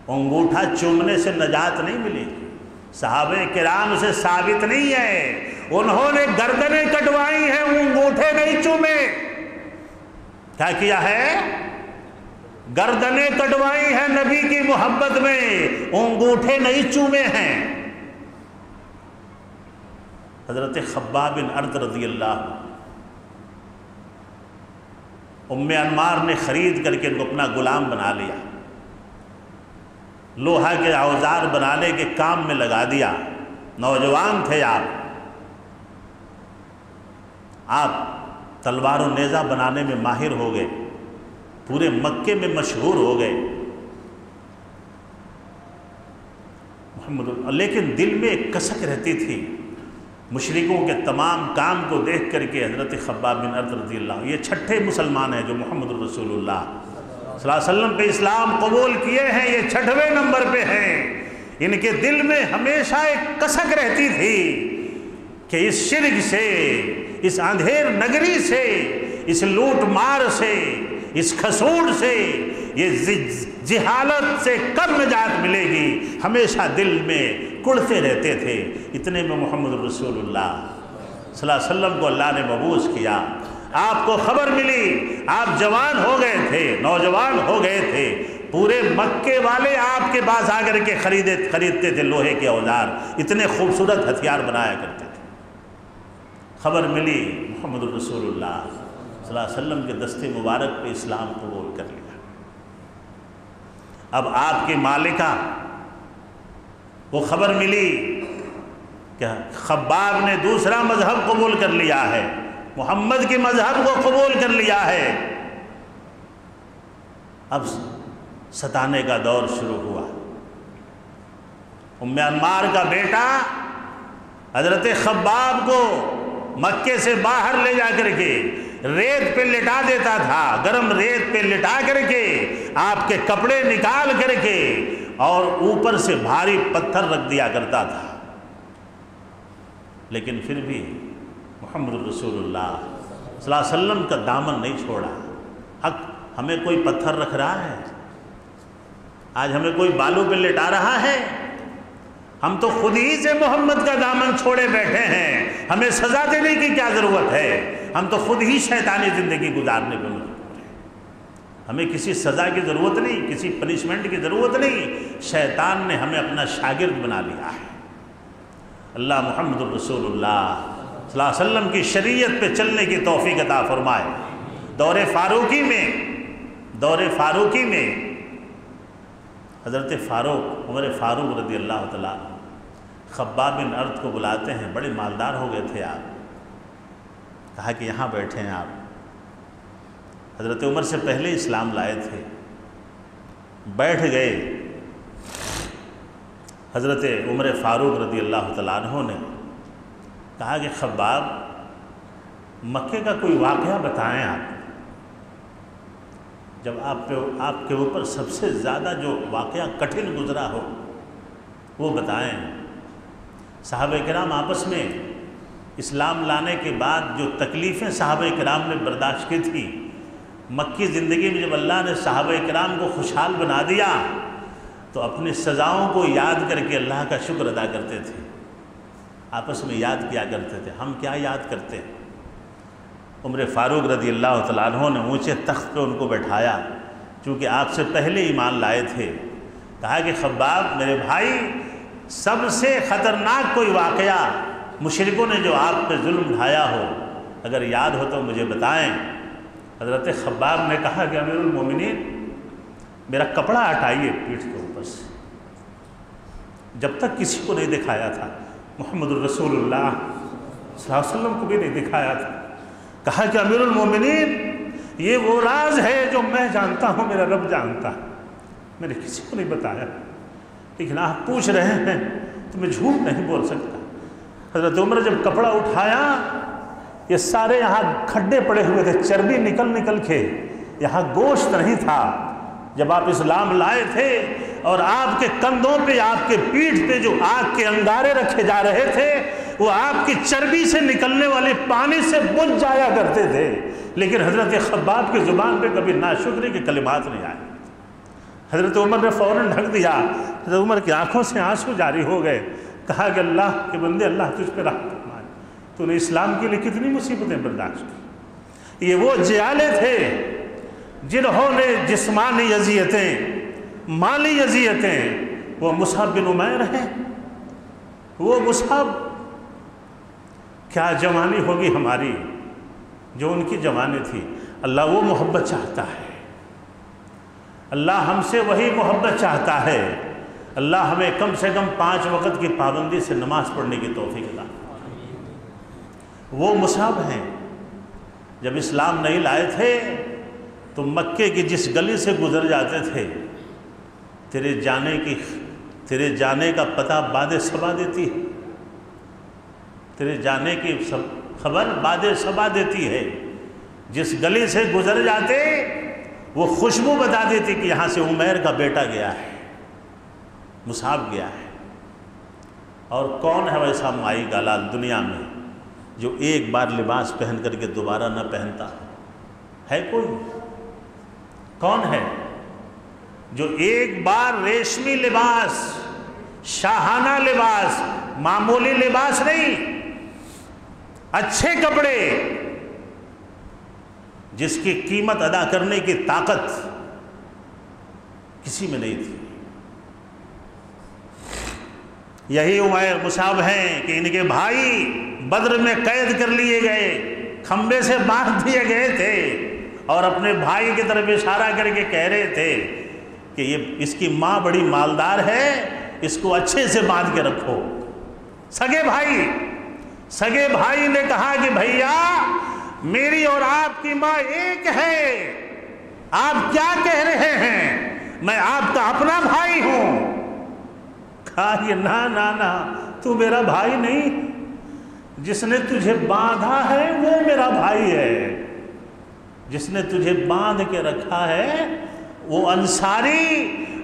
انگوٹھا چومنے سے نجات نہیں ملے گی، صحابہ کرام سے ثابت نہیں ہے، انہوں نے گردنیں کٹوائی ہیں، انگوٹھے نہیں چومے۔ کیا کیا ہے؟ گردنیں کٹوائی ہیں نبی کی محبت میں، انگوٹھے نہیں چومے ہیں۔ حضرت خباب بن ارد رضی اللہ ام انمار نے خرید کر کے ان کو اپنا غلام بنا لیا، لوہا کے اوزار بنانے کے کام میں لگا دیا۔ نوجوان تھے آپ تلوار و نیزہ بنانے میں ماہر ہو گئے، پورے مکے میں مشہور ہو گئے لیکن دل میں ایک کسک رہتی تھی مشرکوں کے تمام کام کو دیکھ کر کے۔ حضرت خباب بن ارد رضی اللہ، یہ چھٹے مسلمان ہیں جو محمد رسول اللہ صلی اللہ علیہ وسلم پہ اسلام قبول کیے ہیں، یہ 6ویں نمبر پہ ہیں۔ ان کے دل میں ہمیشہ ایک کسک رہتی تھی کہ اس شرک سے، اس اندھیر نگری سے، اس لوٹ مار سے، اس کھسوٹ سے، یہ جہالت سے کب نجات ملے گی، ہمیشہ دل میں کڑتے رہتے تھے۔ اتنے میں محمد رسول اللہ صلی اللہ علیہ وسلم کو اللہ نے مبعوث کیا، آپ کو خبر ملی، آپ جوان ہو گئے تھے، نوجوان ہو گئے تھے، پورے مکے والے آپ کے پاس آ کر کے خریدتے تھے لوہے کے اوزار، اتنے خوبصورت ہتھیار بنایا کرتے تھے۔ خبر ملی، محمد رسول اللہ صلی اللہ علیہ وسلم کے دستے مبارک پہ اسلام قبول کر لیا۔ اب آپ کی مالکہ وہ خبر ملی کہ خباب نے دوسرا مذہب قبول کر لیا ہے، محمد کے مذہب کو قبول کر لیا ہے۔ اب ستانے کا دور شروع ہوا۔ ام انمار کا بیٹا حضرت خباب کو مکے سے باہر لے جا کر کے ریت پہ لٹا دیتا تھا، گرم ریت پہ لٹا کر کے آپ کے کپڑے نکال کر کے اور اوپر سے بھاری پتھر رکھ دیا کرتا تھا، لیکن پھر بھی محمد رسول اللہ صلی اللہ علیہ وسلم کا دامن نہیں چھوڑا۔ حق ہمیں کوئی پتھر رکھ رہا ہے، آج ہمیں کوئی بالوں پہ لٹا رہا ہے، ہم تو خود ہی سے محمد کا دامن چھوڑے بیٹھے ہیں، ہمیں سزا دینے کی کیا ضرورت ہے، ہم تو خود ہی شیطانی زندگی گزارنے پہ مجبور ہیں، ہمیں کسی سزا کی ضرورت نہیں، کسی پنشمنٹ کی ضرورت نہیں، شیطان نے ہمیں اپنا شاگرد بنا لیا ہے۔ اللہ محمد رسول اللہ صلی اللہ علیہ وسلم کی شریعت پہ چلنے کی توفیق عطا فرمائے۔ دور فاروقی میں حضرت فاروق، عمر فاروق رضی اللہ تعالیٰ خباب بن ارد کو بلاتے ہیں، بڑے مالدار ہو گئے تھے آپ، کہا کہ یہاں بیٹھے ہیں آپ، حضرت عمر سے پہلے اسلام لائے تھے، بیٹھ گئے۔ حضرت عمر فاروق رضی اللہ تعالیٰ عنہ نے کہا کہ خباب مکے کا کوئی واقعہ بتائیں، آپ جب آپ کے اوپر سب سے زیادہ جو واقعہ کٹھن گزرا ہو وہ بتائیں۔ صحابہ کرام آپس میں اسلام لانے کے بعد جو تکلیفیں صحابہ کرام نے برداشت کی تھی، مکی زندگی میں جب اللہ نے صحابہ کرام کو خوشحال بنا دیا تو اپنی سزاؤں کو یاد کر کے اللہ کا شکر ادا کرتے تھے، آپس میں یاد کیا کرتے تھے۔ ہم کیا یاد کرتے ہیں؟ عمر فاروق رضی اللہ تعالیٰ عنہ نے اونچے تخت پہ ان کو بٹھایا، چونکہ آپ سے پہلے ایمان لائے تھے، کہا کہ خباب میرے بھائی، سب سے خطرناک کوئی واقعہ مشرکوں نے جو آپ پہ ظلم ڈھایا ہو اگر یاد ہو تو مجھے بتائیں۔ حضرت خباب نے کہا کہ امیر المومنین میرا کپڑا ہٹائیے پیٹھ کے اوپر سے، جب تک کسی کو نہیں دکھایا تھا، محمد الرسول اللہ صلی اللہ علیہ وسلم کو بھی نہیں دکھایا تھا۔ کہا کہ امیر المومنین یہ وہ راز ہے جو میں جانتا ہوں، میرا رب جانتا ہے، میں نے کسی کو نہیں بتایا، لیکن آپ پوچھ رہے ہیں تو میں جھوٹ نہیں بول سکتا۔ حضرت عمر جب کپڑا اٹھایا، یہ سارے یہاں کھڈے پڑے ہوئے تھے، چربی نکل کے، یہاں گوشت نہیں تھا۔ جب آپ اسلام لائے تھے اور آپ کے کندھوں پہ، آپ کے پیٹھ پہ جو آگ کے انگارے رکھے جا رہے تھے وہ آپ کی چربی سے نکلنے والے پانی سے بجھ جایا کرتے تھے، لیکن حضرت خباب کی زبان پہ کبھی ناشکری کے کلمات نہیں آئے۔ حضرت عمر نے فوراً ڈھک دیا، حضرت عمر کی آنکھوں سے آنسو جاری ہو گئے، کہا کہ اللہ کے بندے، اللہ تجھ پہ رحم فرمائے، تو نے اسلام کے لیے کتنی مصیبتیں برداشت کی۔ یہ وہ جیالے تھے جنہوں نے جسمانی اذیتیں، مالی اذیتیں، وہ مصعب بن عمیر ہیں۔ وہ مصعب، کیا جوانی ہوگی ہماری جو ان کی جوانی تھی۔ اللہ وہ محبت چاہتا ہے، اللہ ہم سے وہی محبت چاہتا ہے۔ اللہ ہمیں کم سے کم 5 وقت کی پابندی سے نماز پڑھنے کی توفیق عطا فرمائے۔ وہ مصعب ہیں، جب اسلام نہیں لائے تھے تو مکے کی جس گلی سے گزر جاتے تھے، تیرے جانے کا پتہ باد صبا دیتی ہے، تیرے جانے کی خبر باد صبا دیتی ہے۔ جس گلی سے گزر جاتے وہ خوشبو بتا دیتی کہ یہاں سے عمیر کا بیٹا گیا ہے، مصعب گیا ہے۔ اور کون ہے ویسا مائی کا لال دنیا میں جو ایک بار لباس پہن کر کے دوبارہ نہ پہنتا ہے؟ کوئی؟ کون ہے جو ایک بار ریشمی لباس، شاہانہ لباس، معمولی لباس نہیں، اچھے کپڑے جس کی قیمت ادا کرنے کی طاقت کسی میں نہیں تھی؟ یہی عمیر مصعب ہیں کہ ان کے بھائی بدر میں قید کر لیے گئے، کھمبے سے باندھ دیے گئے تھے، اور اپنے بھائی کی طرف اشارہ کر کے کہہ رہے تھے کہ اس کی ماں بڑی مالدار ہے، اس کو اچھے سے باندھ کے رکھو۔ سگے بھائی نے کہا کہ بھیا میری اور آپ کی ماں ایک ہے، آپ کیا کہہ رہے ہیں؟ میں آپ کا اپنا بھائی ہوں۔ کہا کہ نا تو میرا بھائی نہیں، جس نے تجھے باندھا ہے وہ میرا بھائی ہے، جس نے تجھے باندھ کے رکھا ہے وہ انصاری،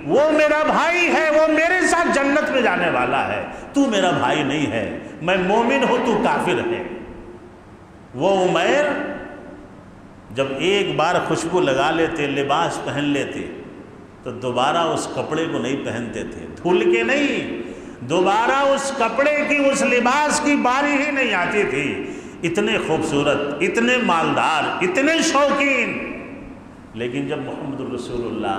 وہ میرا بھائی ہے، وہ میرے ساتھ جنت میں جانے والا ہے، تو میرا بھائی نہیں ہے، میں مومن ہوں تو کافر ہے۔ وہ عمیر جب ایک بار خوشبو لگا لیتے، لباس پہن لیتے، تو دوبارہ اس کپڑے کو نہیں پہنتے تھے، دھل کے نہیں، دوبارہ اس کپڑے کی، اس لباس کی باری ہی نہیں آتی تھی۔ اتنے خوبصورت، اتنے مالدار، اتنے شوقین، لیکن جب محمد الرسول اللہ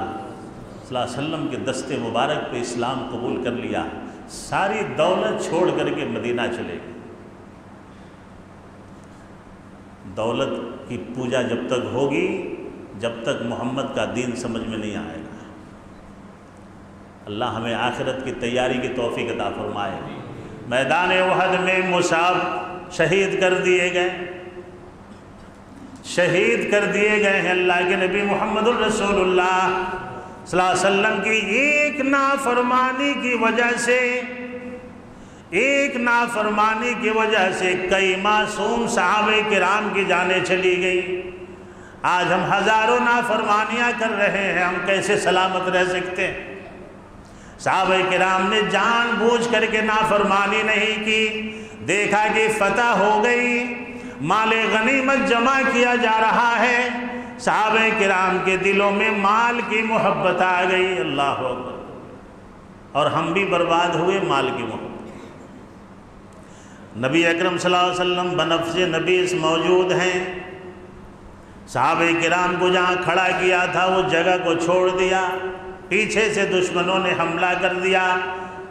صلی اللہ علیہ وسلم کے دست مبارک پہ اسلام قبول کر لیا، ساری دولت چھوڑ کر کے مدینہ چلے گئے۔ دولت کی پوجا جب تک ہوگی جب تک محمد کا دین سمجھ میں نہیں آئے گا۔ اللہ ہمیں آخرت کی تیاری کی توفیق عطا فرمائے۔ میدان احد میں مصعب شہید کر دیے گئے، شہید کر دیے گئے ہیں اللہ کے نبی محمد الرسول اللہ صلی اللہ علیہ وسلم کی ایک نافرمانی کی وجہ سے، ایک نافرمانی کی وجہ سے کئی معصوم صحابہ کرام کی جانیں چلی گئی۔ آج ہم ہزاروں نافرمانیاں کر رہے ہیں، ہم کیسے سلامت رہ سکتے ہیں؟ صحابہ کرام نے جان بوجھ کر کے نافرمانی نہیں کی، دیکھا کہ فتح ہو گئی، مال غنیمت جمع کیا جا رہا ہے، صحابہ کرام کے دلوں میں مال کی محبت آ گئی، اللہ اکبر، اور ہم بھی برباد ہوئے مال کی محبت۔ نبی اکرم صلی اللہ علیہ وسلم بنفس نبیس موجود ہیں، صحابہ کرام کو جہاں کھڑا کیا تھا وہ جگہ کو چھوڑ دیا، پیچھے سے دشمنوں نے حملہ کر دیا۔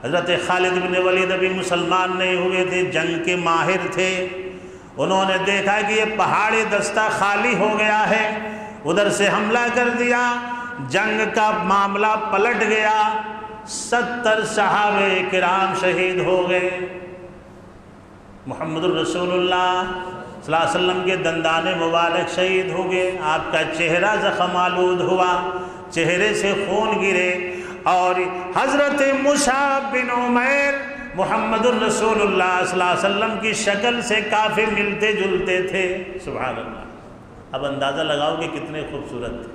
حضرت خالد بن ولید ابھی مسلمان نہیں ہوئے تھے، جنگ کے ماہر تھے، انہوں نے دیکھا کہ یہ پہاڑی دستہ خالی ہو گیا ہے، ادھر سے حملہ کر دیا، جنگ کا معاملہ پلٹ گیا، 70 صحابہ کرام شہید ہو گئے۔ محمد الرسول اللہ صلی اللہ علیہ وسلم کے دندان مبارک شہید ہو گئے، آپ کا چہرہ زخم آلود ہوا، چہرے سے خون گرے، اور حضرت مصعب بن عمیر محمد الرسول اللہ صلی اللہ علیہ وسلم کی شکل سے کافی ملتے جلتے تھے۔ سبحان اللہ، اب اندازہ لگاؤ کہ کتنے خوبصورت تھے،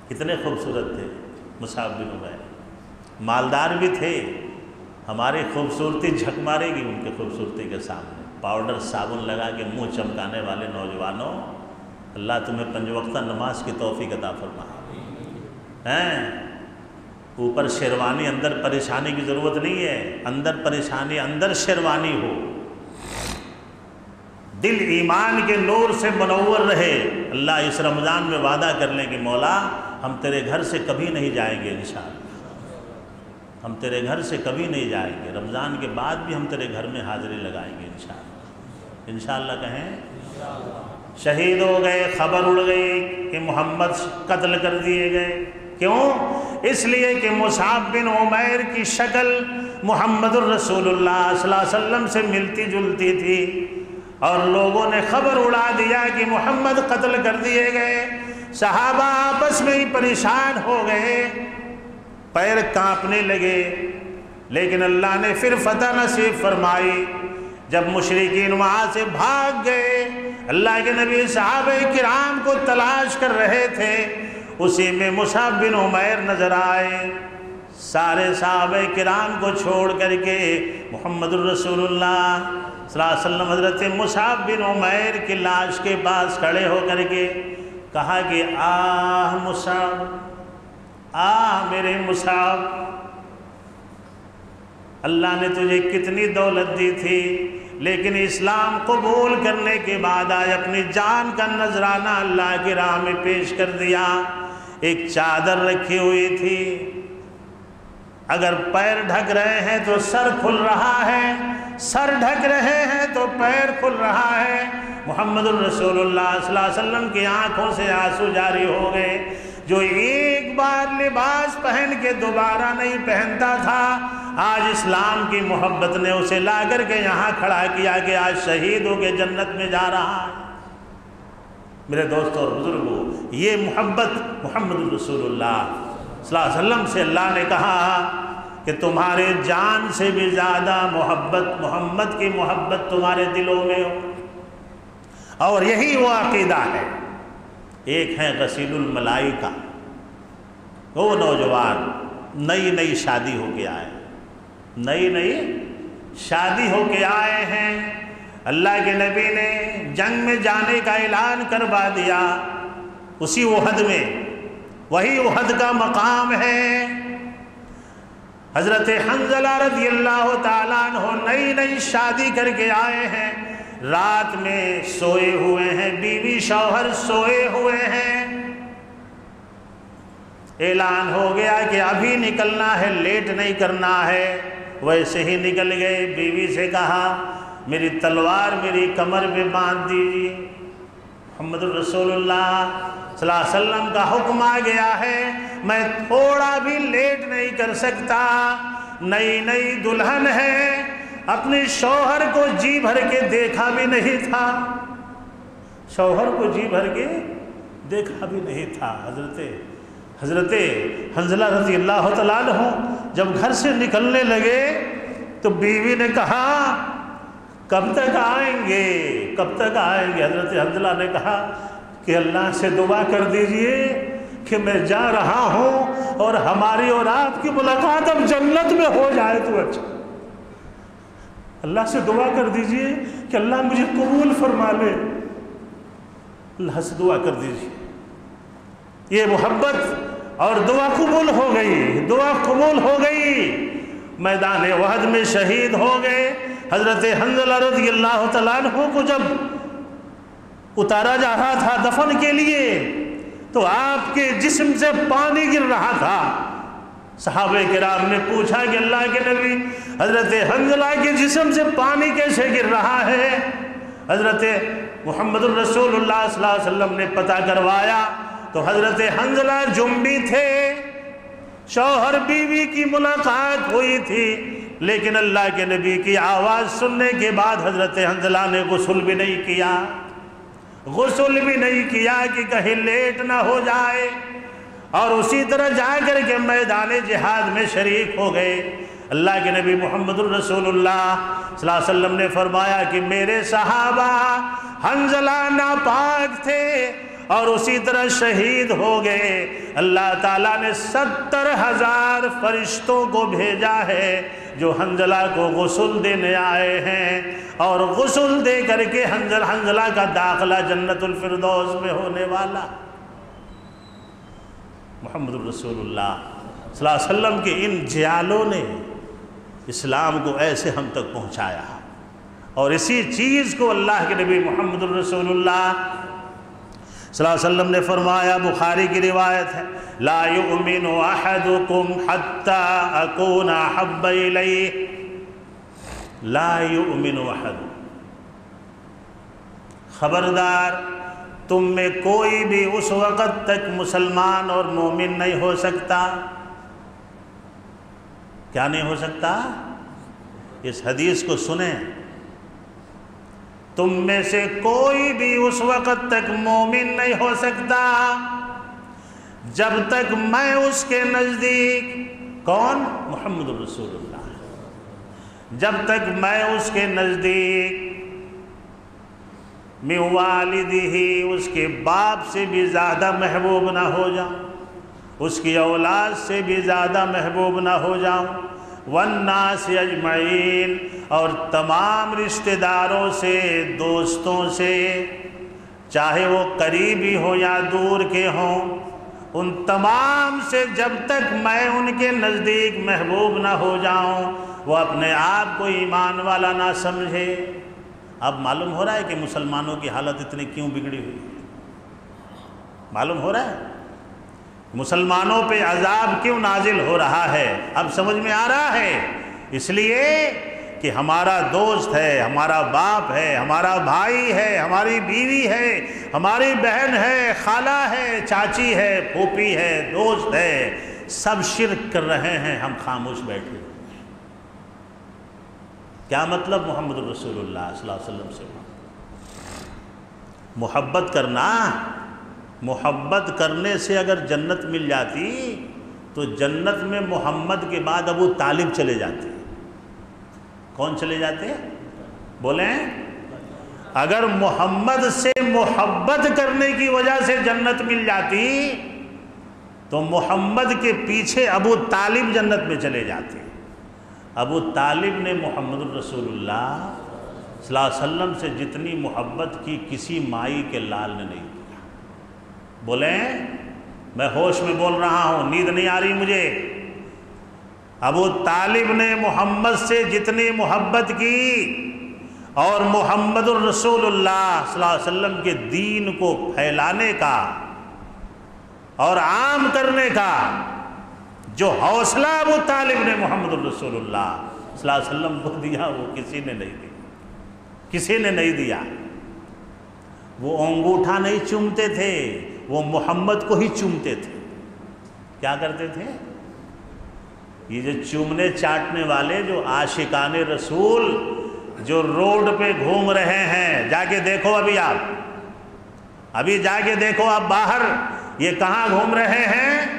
کتنے خوبصورت تھے مصعب بن عمیر، مالدار بھی تھے۔ ہماری خوبصورتی جھک مارے گی ان کی خوبصورتی کے سامنے۔ پاؤڈر صابن لگا کے منہ چمکانے والے نوجوانوں، اللہ تمہیں 5 وقتہ نماز کی توفیق عطا فرمائے۔ اوپر شیروانی، اندر پریشانی کی ضرورت نہیں ہے، اندر پریشانی، اندر شیروانی ہو۔ دل ایمان کے نور سے منور رہے۔ اللہ اس رمضان میں وعدہ کر لیں کہ مولا ہم تیرے گھر سے کبھی نہیں جائیں گے انشاءاللہ، ہم تیرے گھر سے کبھی نہیں جائیں گے، رمضان کے بعد بھی ہم تیرے گھر میں حاضری لگائیں گے انشاءاللہ۔ انشاءاللہ کہیں۔ شہید ہو گئے، خبر اڑ گئی کہ محمد قتل کر دیے گئے۔ کیوں؟ اس لیے کہ مصعب بن عمیر کی شکل محمد الرسول اللہ صلی اللہ علیہ وسلم سے ملتی جلتی تھی، اور لوگوں نے خبر اڑا دیا کہ محمد قتل کر دیے گئے۔ صحابہ آپس میں ہی پریشان ہو گئے، پیر کانپنے لگے، لیکن اللہ نے پھر فتح نصیب فرمائی۔ جب مشرکین وہاں سے بھاگ گئے، اللہ کے نبی صحابہ کرام کو تلاش کر رہے تھے، اسی میں مصعب بن عمیر نظر آئے۔ سارے صحابہ کرام کو چھوڑ کر کے محمد الرسول اللہ صلی اللہ علیہ وسلم حضرت مصعب بن عمیر کی لاش کے پاس کھڑے ہو کر کے کہا کہ آہ مصعب، آہ میرے مصعب، اللہ نے تجھے کتنی دولت دی تھی، لیکن اسلام قبول کرنے کے بعد آج اپنی جان کا نذرانہ اللہ کی راہ میں پیش کر دیا۔ ایک چادر رکھی ہوئی تھی، اگر پیر ڈھک رہے ہیں تو سر کھل رہا ہے، سر ڈھک رہے ہیں تو پیر کھل رہا ہے۔ محمد الرسول اللہ صلی اللہ علیہ وسلم کی آنکھوں سے آنسو جاری ہو گئے۔ جو ایک بار لباس پہن کے دوبارہ نہیں پہنتا تھا، آج اسلام کی محبت نے اسے لا کر کے یہاں کھڑا کیا کہ آج شہید ہو کے جنت میں جا رہا ہے۔ میرے دوستوں اور بزرگوں، یہ محبت محمد الرسول اللہ صلی اللہ علیہ وسلم سے اللہ نے کہا کہ تمہارے جان سے بھی زیادہ محبت، محمد کی محبت تمہارے دلوں میں ہو، اور یہی وہ عقیدہ ہے۔ ایک ہے غسیل الملائکہ، وہ نوجوان نئی نئی شادی ہو کے آئے، نئی شادی ہو کے آئے ہیں، اللہ کے نبی نے جنگ میں جانے کا اعلان کروا دیا، اسی احد میں، وہی احد کا مقام ہے۔ حضرت حنظلہ رضی اللہ تعالیٰ عنہ نئی شادی کر کے آئے ہیں، رات میں سوئے ہوئے ہیں، بیوی شوہر سوئے ہوئے ہیں، اعلان ہو گیا کہ ابھی نکلنا ہے، لیٹ نہیں کرنا ہے۔ ویسے ہی نکل گئے، بیوی سے کہا میری تلوار میری کمر پہ باندھ دیجیے۔ محمد الرسول اللہ صلی اللہ علیہ وسلم کا حکم آ گیا ہے، میں تھوڑا بھی لیٹ نہیں کر سکتا۔ نئی دلہن ہے، اپنے شوہر کو جی بھر کے دیکھا بھی نہیں تھا، شوہر کو جی بھر کے دیکھا بھی نہیں تھا۔ حضرت حنظلہ رضی اللہ تعالیٰ عنہ جب گھر سے نکلنے لگے تو بیوی نے کہا کب تک آئیں گے، کب تک آئیں گے؟ حضرت حنظلہ نے کہا کہ اللہ سے دعا کر دیجئے کہ میں جا رہا ہوں اور ہماری اور آپ کی ملاقات اب جنت میں ہو جائے تو اچھا۔ اللہ سے دعا کر دیجئے کہ اللہ مجھے قبول فرما لے، اللہ سے دعا کر دیجئے۔ یہ محبت اور دعا قبول ہو گئی، دعا قبول ہو گئی۔ میدان احد میں شہید ہو گئے۔ حضرت حنظلہ رضی اللہ تعالیٰ عنہ کو جب اتارا جا رہا تھا دفن کے لیے تو آپ کے جسم سے پانی گر رہا تھا۔ صحابہ کرام نے پوچھا کہ اللہ کے نبی حضرت حنظلہ کے جسم سے پانی کیسے گر رہا ہے؟ حضرت محمد الرسول اللہ صلی اللہ علیہ وسلم نے پتہ کروایا تو حضرت حنظلہ جنبی تھے، شوہر بیوی کی ملاقات ہوئی تھی، لیکن اللہ کے نبی کی آواز سننے کے بعد حضرت حنظلہ نے غسل بھی نہیں کیا، غسل بھی نہیں کیا کہ کہیں لیٹ نہ ہو جائے، اور اسی طرح جا کر کے میدان جہاد میں شریک ہو گئے۔ اللہ کے نبی محمد الرسول اللہ صلی اللہ علیہ وسلم نے فرمایا کہ میرے صحابہ حنظلہ ناپاک تھے اور اسی طرح شہید ہو گئے، اللہ تعالیٰ نے 70,000 فرشتوں کو بھیجا ہے جو حنظلہ کو غسل دینے آئے ہیں، اور غسل دے کر کے حنظلہ کا داخلہ جنت الفردوس میں ہونے والا۔ محمد الرسول اللہ صلی اللہ علیہ وسلم کے ان جیالوں نے اسلام کو ایسے ہم تک پہنچایا، اور اسی چیز کو اللہ کے نبی محمد الرسول اللہ صلی اللہ علیہ وسلم نے فرمایا، بخاری کی روایت ہے، لا یؤمن احدکم حتی اکون احب الیہ، لا یؤمن احد، خبردار تم میں کوئی بھی اس وقت تک مسلمان اور مومن نہیں ہو سکتا، کیا نہیں ہو سکتا؟ اس حدیث کو سنیں، تم میں سے کوئی بھی اس وقت تک مومن نہیں ہو سکتا جب تک میں اس کے نزدیک، کون؟ محمد الرسول اللہ، جب تک میں اس کے نزدیک من والدہ، اس کے باپ سے بھی زیادہ محبوب نہ ہو جاؤں، اس کی اولاد سے بھی زیادہ محبوب نہ ہو جاؤں، والناس اجمعین، اور تمام رشتہ داروں سے، دوستوں سے، چاہے وہ قریبی ہو یا دور کے ہوں، ان تمام سے جب تک میں ان کے نزدیک محبوب نہ ہو جاؤں، وہ اپنے آپ کو ایمان والا نہ سمجھے۔ اب معلوم ہو رہا ہے کہ مسلمانوں کی حالت اتنی کیوں بگڑی ہوئی ہے؟ معلوم ہو رہا ہے مسلمانوں پہ عذاب کیوں نازل ہو رہا ہے؟ اب سمجھ میں آ رہا ہے، اس لیے کہ ہمارا دوست ہے، ہمارا باپ ہے، ہمارا بھائی ہے، ہماری بیوی ہے، ہماری بہن ہے، خالہ ہے، چاچی ہے، پھوپھی ہے، دوست ہے، سب شرک کر رہے ہیں، ہم خاموش بیٹھے۔ کیا مطلب؟ محمد الرسول اللہ صلی اللہ علیہ وسلم سے محبت کرنا، محبت کرنے سے اگر جنت مل جاتی تو جنت میں محمد کے بعد ابو طالب چلے جاتے۔ کون چلے جاتے؟ بولیں، اگر محمد سے محبت کرنے کی وجہ سے جنت مل جاتی تو محمد کے پیچھے ابو طالب جنت میں چلے جاتے۔ ابو طالب نے محمد الرسول اللہ صلی اللہ علیہ وسلم سے جتنی محبت کی کسی مائی کے لال نے نہیں کیا۔ بولیں، میں ہوش میں بول رہا ہوں، نیند نہیں آ رہی مجھے۔ ابو طالب نے محمد سے جتنی محبت کی اور محمد الرسول اللہ صلی اللہ علیہ وسلم کے دین کو پھیلانے کا اور عام کرنے کا جو حوصلہ ابو طالب نے محمد الرسول اللہ صلی اللہ علیہ وسلم کو دیا، وہ کسی نے نہیں دیا، کسی نے نہیں دیا۔ وہ انگوٹھا نہیں چومتے تھے، وہ محمد کو ہی چومتے تھے۔ کیا کرتے تھے؟ یہ جو چومنے چاٹنے والے، جو عاشقان رسول جو روڈ پہ گھوم رہے ہیں، جا کے دیکھو، ابھی جا کے دیکھو آپ باہر، یہ کہاں گھوم رہے ہیں؟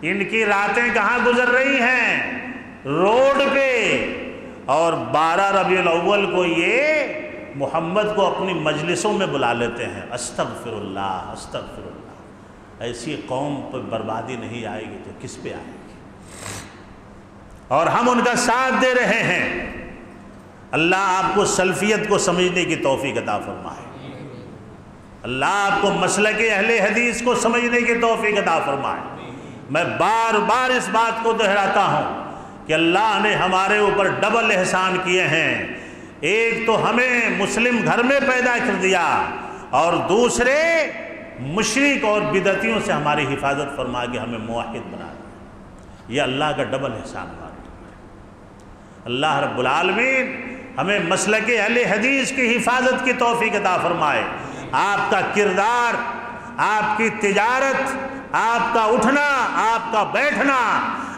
ان کی راتیں کہاں گزر رہی ہیں؟ روڈ پہ۔ اور 12 ربیع الاول کو یہ محمد کو اپنی مجلسوں میں بلا لیتے ہیں۔ استغفر اللہ، استغفر اللہ۔ ایسی قوم پر بربادی نہیں آئے گی تو کس پہ آئے گی؟ اور ہم ان کا ساتھ دے رہے ہیں۔ اللہ آپ کو سلفیت کو سمجھنے کی توفیق عطا فرمائے، اللہ آپ کو مسلک اہل حدیث کو سمجھنے کی توفیق عطا فرمائے۔ میں بار بار اس بات کو دہراتا ہوں کہ اللہ نے ہمارے اوپر ڈبل احسان کیے ہیں۔ ایک تو ہمیں مسلم گھر میں پیدا کر دیا، اور دوسرے مشرک اور بدعتیوں سے ہماری حفاظت فرما کے ہمیں موحد بنا دیا۔ یہ اللہ کا ڈبل احسان ہے۔ اللہ رب العالمین ہمیں مسلک اہل حدیث کی حفاظت کی توفیق عطا فرمائے۔ آپ کا کردار، آپ کی تجارت، آپ کا اٹھنا، آپ کا بیٹھنا،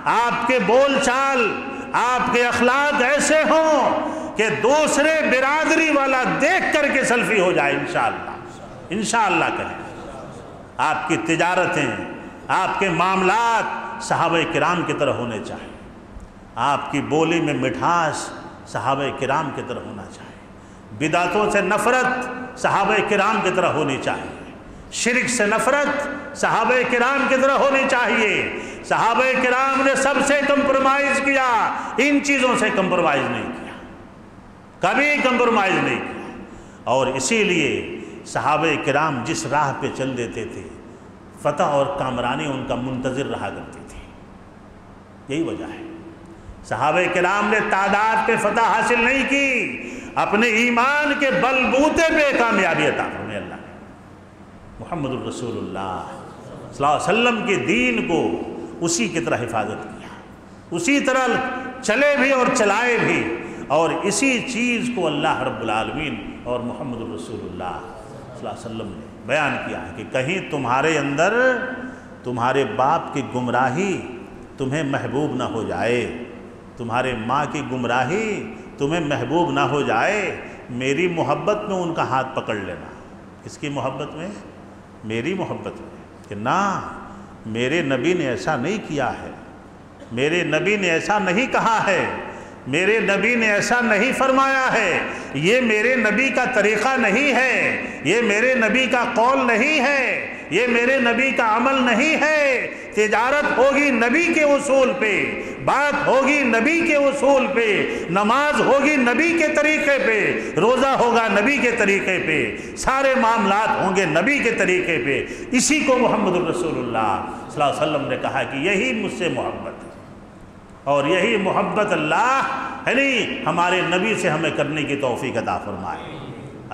آپ کے بول چال، آپ کے اخلاق ایسے ہوں کہ دوسرے برادری والا دیکھ کر کے سلفی ہو جائے انشاءاللہ، انشاءاللہ کہیں۔ آپ کی تجارتیں، آپ کے معاملات صحابہ کرام کی طرح ہونے چاہیے، آپ کی بولی میں مٹھاس صحابہ کرام کی طرح ہونا چاہیے، بدعتوں سے نفرت صحابہ کرام کی طرح ہونی چاہیے، شرک سے نفرت صحابہ کرام کی طرح ہونی چاہیے۔ صحابہ کرام نے سب سے کمپرومائز کیا، ان چیزوں سے کمپرومائز نہیں کیا، کبھی کمپرومائز نہیں کیا۔ اور اسی لیے صحابہ کرام جس راہ پہ چل دیتے تھے، فتح اور کامرانی ان کا منتظر رہا کرتی تھی۔ یہی وجہ ہے، صحابہ کرام نے تعداد پہ فتح حاصل نہیں کی، اپنے ایمان کے بلبوتے پہ کامیابی عطا فرمائے اللہ نے۔ محمد الرسول اللہ صلی اللہ علیہ وسلم کے دین کو اسی کی طرح حفاظت کیا، اسی طرح چلے بھی اور چلائے بھی، اور اسی چیز کو اللہ رب العالمین اور محمد الرسول اللہ صلی اللہ علیہ وسلم نے بیان کیا ہے کہ کہیں تمہارے اندر تمہارے باپ کی گمراہی تمہیں محبوب نہ ہو جائے، تمہارے ماں کی گمراہی تمہیں محبوب نہ ہو جائے، میری محبت میں ان کا ہاتھ پکڑ لینا۔ کس کی محبت میں؟ میری محبت میں، کہ نہ، میرے نبی نے ایسا نہیں کیا ہے، میرے نبی نے ایسا نہیں کہا ہے، میرے نبی نے ایسا نہیں فرمایا ہے، یہ میرے نبی کا طریقہ نہیں ہے، یہ میرے نبی کا قول نہیں ہے، یہ میرے نبی کا عمل نہیں ہے۔ تجارت ہوگی نبی کے اصول پہ، بات ہوگی نبی کے اصول پہ، نماز ہوگی نبی کے طریقے پہ، روزہ ہوگا نبی کے طریقے پہ، سارے معاملات ہوں گے نبی کے طریقے پہ۔ اسی کو محمد الرسول اللہ صلی اللہ علیہ وسلم نے کہا کہ یہی مجھ سے محبت ہے، اور یہی محبت اللہ ہمارے نبی سے ہمیں کرنے کی توفیق عطا فرمائے۔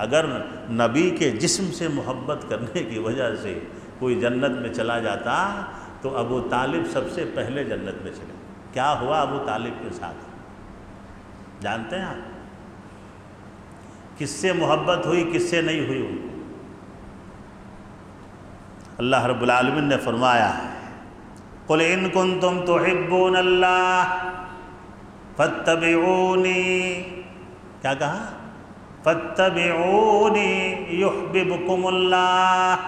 اگر نبی کے جسم سے محبت کرنے کی وجہ سے کوئی جنت میں چلا جاتا تو ابو طالب سب سے پہلے جنت میں چلے۔ کیا ہوا ابو طالب کے ساتھ جانتے ہیں آپ؟ کس سے محبت ہوئی، کس سے نہیں ہوئی؟ اللہ رب العالمین نے فرمایا قُلْ إِن كُنتُمْ تُحِبُّونَ اللَّهَ فَاتَّبِعُونِي، کیا کہا؟ فَاتَّبِعُونِي يُحْبِبْكُمُ اللَّهُ،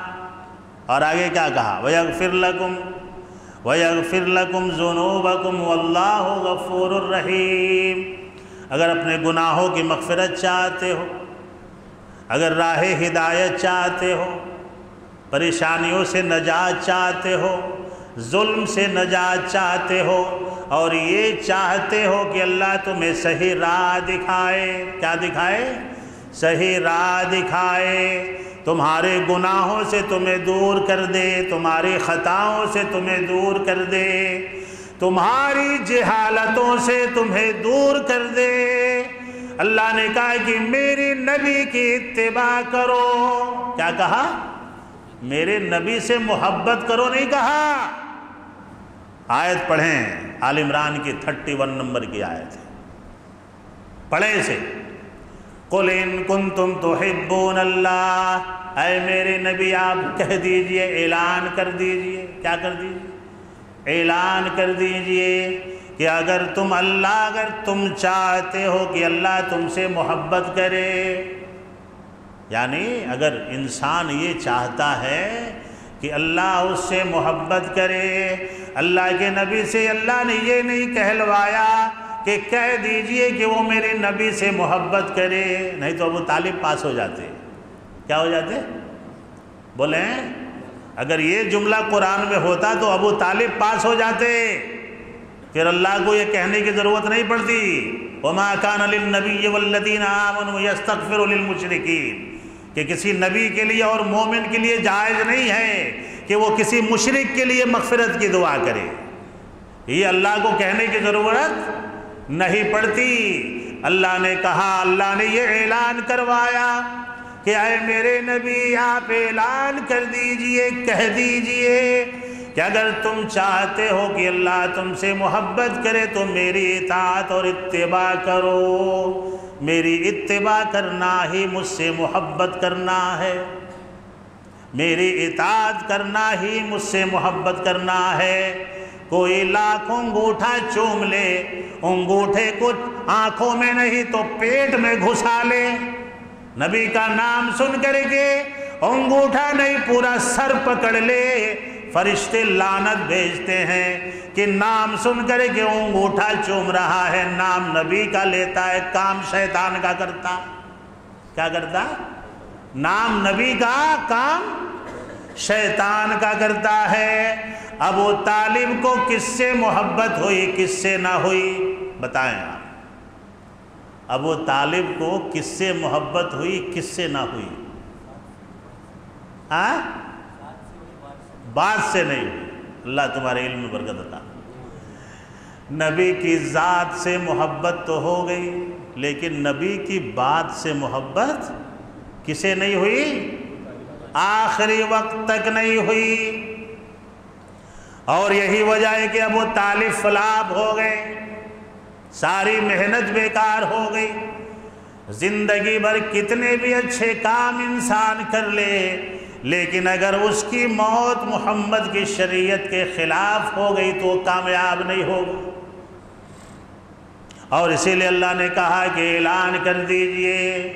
اور آگے کیا کہا؟ وَيَغْفِرْ لَكُمْ ذُنُوبَكُمْ وَاللَّهُ غَفُورٌ الرَّحِيمٌ۔ اگر اپنے گناہوں کی مغفرت چاہتے ہو، اگر راہ ہدایت چاہتے ہو، پریشانیوں سے نجات چاہتے ہو، ظلم سے نجات چاہتے ہو، اور یہ چاہتے ہو کہ اللہ تمہیں صحیح راہ دکھائے، کیا دکھائے؟ صحیح راہ دکھائے، تمہارے گناہوں سے تمہیں دور کر دے، تمہاری خطاؤں سے تمہیں دور کر دے، تمہاری جہالتوں سے تمہیں دور کر دے۔ اللہ نے کہا کہ میری نبی کی اتباع کرو۔ کیا کہا؟ میرے نبی سے محبت کرو نہیں کہا۔ آیت پڑھیں، آل عمران کی 31 نمبر کی آیت ہے، پڑھیں سے قُلْ إِن كُنتُمْ تُحِبُّونَ اللَّهَ، اے میرے نبی آپ کہہ دیجئے، اعلان کر دیجئے، کیا کر دیجئے؟ اعلان کر دیجئے کہ اگر تم چاہتے ہو کہ اللہ تم سے محبت کرے، یعنی اگر انسان یہ چاہتا ہے کہ اللہ اس سے محبت کرے، اللہ کے نبی سے اللہ نے یہ نہیں کہلوایا کہ کہہ دیجئے کہ وہ میرے نبی سے محبت کرے، نہیں تو ابو طالب پاس ہو جاتے۔ کیا ہو جاتے؟ بولیں، اگر یہ جملہ قرآن میں ہوتا تو ابو طالب پاس ہو جاتے، پھر اللہ کو یہ کہنے کی ضرورت نہیں پڑتی وَمَا كَانَ لِلنَّبِيِّ وَالَّذِينَ آمَنُوا يَسْتَغْفِرُوا لِلْمُشْرِكِينَ، کہ کسی نبی کے لیے اور مومن کے لیے جائز نہیں ہے کہ وہ کسی مشرک کے لیے مغفرت کی دعا کرے، یہ اللہ کو کہنے کی ضرورت نہیں پڑتی۔ اللہ نے کہا، اللہ نے یہ اعلان کروایا کہ اے میرے نبی آپ اعلان کر دیجئے، کہہ دیجئے کہ اگر تم چاہتے ہو کہ اللہ تم سے محبت کرے تو میری اطاعت اور اتباع کرو۔ میری اتباع کرنا ہی مجھ سے محبت کرنا ہے، میری اطاعت کرنا ہی مجھ سے محبت کرنا ہے۔ کوئی لاکھوں انگوٹھا چوم لے، انگوٹھے کو آنکھوں میں نہیں تو پیٹ میں گھسا لے، نبی کا نام سن کر کے انگوٹھا نہیں پورا سر پکڑ لے، فرشتے لعنت بھیجتے ہیں کہ نام سن کر کے انگوٹھا چوم رہا ہے، نام نبی کا لیتا ہے، کام شیطان کا کرتا۔ کیا کرتا؟ نام نبی کا، کام شیطان کا کرتا ہے۔ ابو طالب کو کس سے محبت ہوئی، کس سے نہ ہوئی؟ بتائیں آپ، ابو طالب کو کس سے محبت ہوئی، کس سے نہ ہوئی؟ بات سے نہیں ہوئی۔ اللہ تمہارے علم میں برکت عطا۔ نبی کی ذات سے محبت تو ہو گئی، لیکن نبی کی بات سے محبت کسے نہیں ہوئی؟ آخری وقت تک نہیں ہوئی۔ اور یہی وجہ ہے کہ ابو طالب فلاب ہو گئے، ساری محنت بیکار ہو گئی۔ زندگی بھر کتنے بھی اچھے کام انسان کر لے، لیکن اگر اس کی موت محمد کی شریعت کے خلاف ہو گئی تو وہ کامیاب نہیں ہوگا۔ اور اسی لیے اللہ نے کہا کہ اعلان کر دیجئے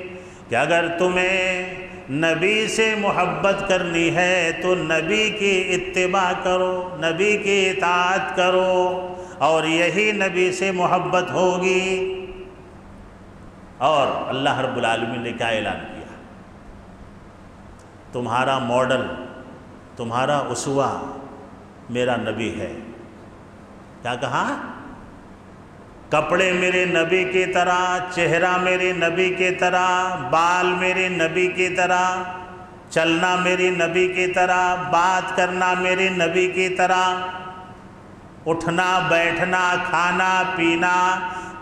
کہ اگر تمہیں نبی سے محبت کرنی ہے تو نبی کی اتباع کرو، نبی کی اطاعت کرو، اور یہی نبی سے محبت ہوگی۔ اور اللہ رب العالمین نے کیا اعلان کیا؟ تمہارا ماڈل، تمہارا اسوہ میرا نبی ہے۔ کیا کہا؟ کپڑے میرے نبی کی طرح، چہرہ میرے نبی کی طرح، بال میرے نبی کی طرح، چلنا میری نبی کی طرح، بات کرنا میرے نبی کی طرح، اٹھنا بیٹھنا کھانا پینا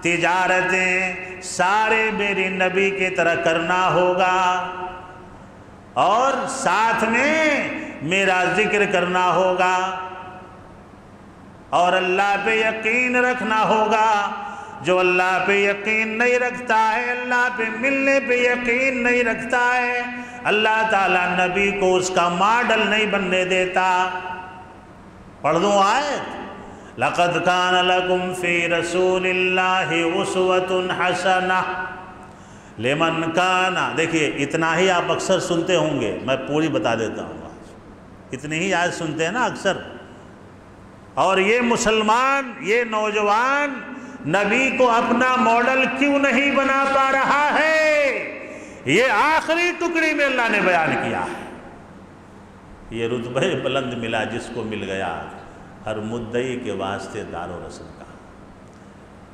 تجارتیں سارے میری نبی کی طرح کرنا ہوگا، اور ساتھ میں میرا ذکر کرنا ہوگا، اور اللہ پہ یقین رکھنا ہوگا۔ جو اللہ پہ یقین نہیں رکھتا ہے، اللہ پہ ملنے پہ یقین نہیں رکھتا ہے، اللہ تعالیٰ نبی کو اس کا ماڈل نہیں بننے دیتا۔ پڑھ دوں آیت؟ لَقَدْ كَانَ لَكُمْ فِي رَسُولِ اللَّهِ أُسْوَةٌ حَسَنَةٌ لِمَنْ كَانَ۔ دیکھیے اتنا ہی آپ اکثر سنتے ہوں گے، میں پوری بتا دیتا ہوں آج۔ اتنی ہی آج سنتے ہیں نا اکثر، اور یہ مسلمان، یہ نوجوان نبی کو اپنا ماڈل کیوں نہیں بنا پا رہا ہے؟ یہ آخری ٹکڑی میں اللہ نے بیان کیا ہے۔ یہ رتبہ بلند ملا جس کو مل گیا ہر مدعی کے واسطے دار و رسل کا۔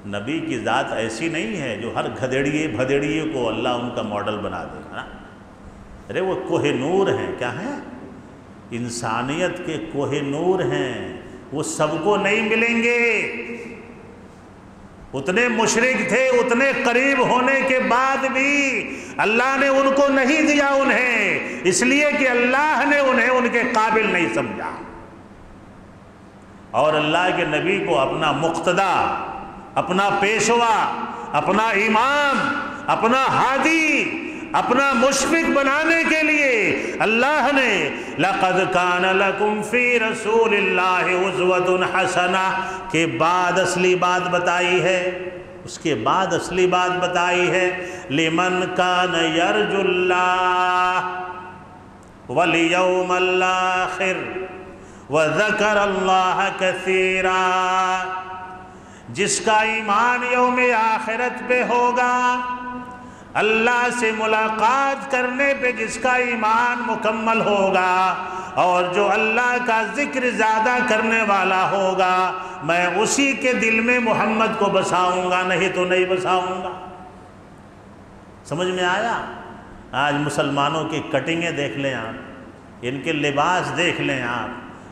نبی کی ذات ایسی نہیں ہے جو ہر گھدیڑیے بھدیڑیے کو اللہ ان کا ماڈل بنا دے گا۔ ارے وہ کوہ نور ہیں، کیا ہیں؟ انسانیت کے کوہ نور ہیں، وہ سب کو نہیں ملیں گے۔ اتنے مشرک تھے، اتنے قریب ہونے کے بعد بھی اللہ نے ان کو نہیں دیا انہیں، اس لیے کہ اللہ نے انہیں ان کے قابل نہیں سمجھا۔ اور اللہ کے نبی کو اپنا مقتدا، اپنا پیشوا، اپنا امام، اپنا ہادی، اپنا مشفق بنانے کے لیے اللہ نے لَقَدْ كَانَ لَكُمْ فِي رَسُولِ اللَّهِ أُسْوَةٌ حَسَنَةٌ کے بعد اصلی بات بتائی ہے، اس کے بعد اصلی بات بتائی ہے لِمَنْ كَانَ يَرْجُ اللَّهَ وَالْيَوْمَ الْآخِرَ وَذَكَرَ اللَّهَ كَثِيرًا، جس کا ایمان یوم آخرت پہ ہوگا، اللہ سے ملاقات کرنے پہ جس کا ایمان مکمل ہوگا، اور جو اللہ کا ذکر زیادہ کرنے والا ہوگا، میں اسی کے دل میں محمد کو بساؤں گا، نہیں تو نہیں بساؤں گا۔ سمجھ میں آیا؟ آج مسلمانوں کی کٹنگیں دیکھ لیں آپ، ان کے لباس دیکھ لیں آپ،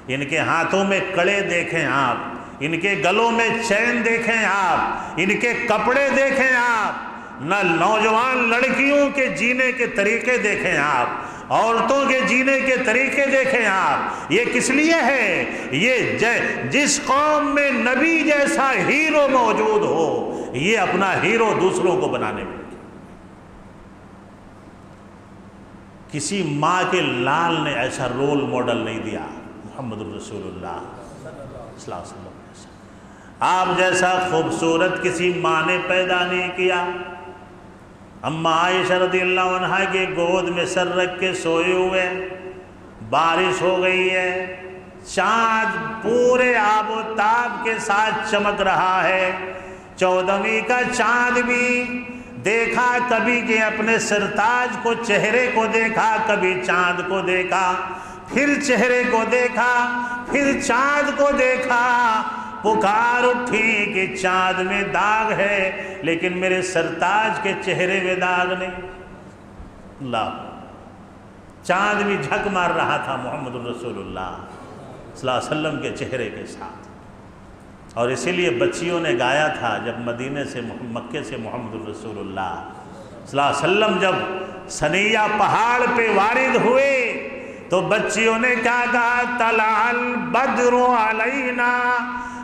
ان کے ہاتھوں میں کڑے دیکھیں آپ، ان کے گلوں میں چین دیکھیں آپ، ان کے کپڑے دیکھیں آپ، نہ نوجوان لڑکیوں کے جینے کے طریقے دیکھیں آپ، عورتوں کے جینے کے طریقے دیکھیں آپ۔ یہ کس لیے ہے؟ یہ جس قوم میں نبی جیسا ہیرو موجود ہو، یہ اپنا ہیرو دوسروں کو بنانے میں، کسی ماں کے لال نے ایسا رول ماڈل نہیں دیا، محمد الرسول اللہ صلی اللہ علیہ وسلم۔ آپ جیسا خوبصورت کسی ماں نے پیدا نہیں کیا۔ اماں عائشہ رضی اللہ عنہ کے گود میں سر رکھ کے سوئے ہوئے، بارش ہو گئی ہے، چاند پورے آب و تاب کے ساتھ چمک رہا ہے، 14ویں کا چاند بھی دیکھا، کبھی کہ اپنے سرتاج کو چہرے کو دیکھا، کبھی چاند کو دیکھا، پھر چہرے کو دیکھا، پھر چاند کو دیکھا، پکار اٹھی کہ چاند میں داغ ہے لیکن میرے سرتاج کے چہرے میں داغ نہیں۔ اللہ، چاند بھی جھک مار رہا تھا محمد الرسول اللہ صلی اللہ علیہ وسلم کے چہرے کے ساتھ۔ اور اسی لیے بچیوں نے گایا تھا جب مدینے سے مکے سے محمد رسول اللہ صلی اللہ علیہ وسلم جب ثنیہ پہاڑ پہ وارد ہوئے تو بچیوں نے کیا کہا؟ طلع البدر علینا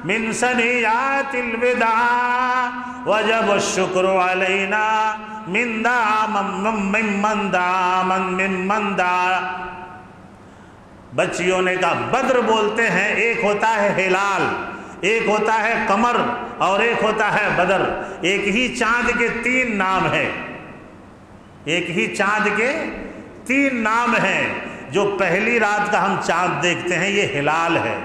من ثنیات الوداع وجب الشکر علینا من دعا. بچیوں نے کہا بدر بولتے ہیں، ایک ہوتا ہے ہلال، ایک ہوتا ہے قمر، اور ایک ہوتا ہے بدر. ایک ہی چاند کے 3 نام ہیں، ایک ہی چاند کے 3 نام ہیں. جو پہلی رات کا ہم چاند دیکھتے ہیں یہ ہلال ہے،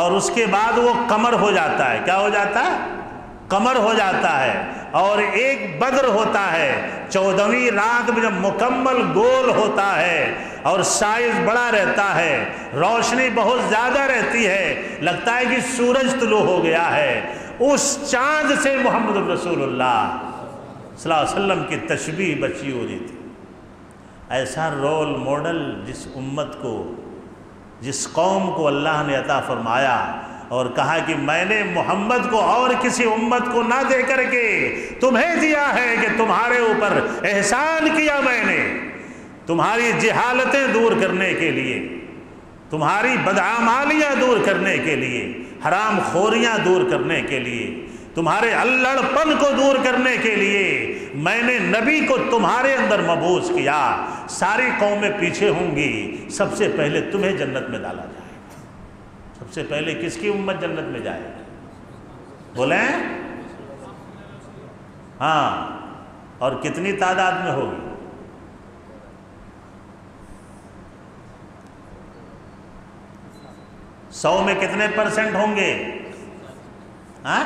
اور اس کے بعد وہ قمر ہو جاتا ہے. کیا ہو جاتا ہے؟ قمر ہو جاتا ہے. اور ایک بدر ہوتا ہے 14ویں رات میں جب مکمل گول ہوتا ہے اور سائز بڑا رہتا ہے، روشنی بہت زیادہ رہتی ہے، لگتا ہے کہ سورج طلوع ہو گیا ہے. اس چاند سے محمد رسول اللہ صلی اللہ علیہ وسلم کی تشبیہ بچی ہو رہی تھی. ایسا رول ماڈل جس امت کو، جس قوم کو اللہ نے عطا فرمایا اور کہا کہ میں نے محمد کو اور کسی امت کو نہ دے کر کے تمہیں دیا ہے کہ تمہارے اوپر احسان کیا میں نے، تمہاری جہالتیں دور کرنے کے لیے، تمہاری بدعمالیاں دور کرنے کے لیے، حرام خوریاں دور کرنے کے لیے، تمہارے الڑ پن کو دور کرنے کے لیے میں نے نبی کو تمہارے اندر مبعوث کیا. ساری قومیں پیچھے ہوں گی، سب سے پہلے تمہیں جنت میں ڈالا جائے. سب سے پہلے کس کی امت جنت میں جائے؟ بولیں ہاں. اور کتنی تعداد میں ہوگی؟ 100 میں کتنے % ہوں گے؟ ہاں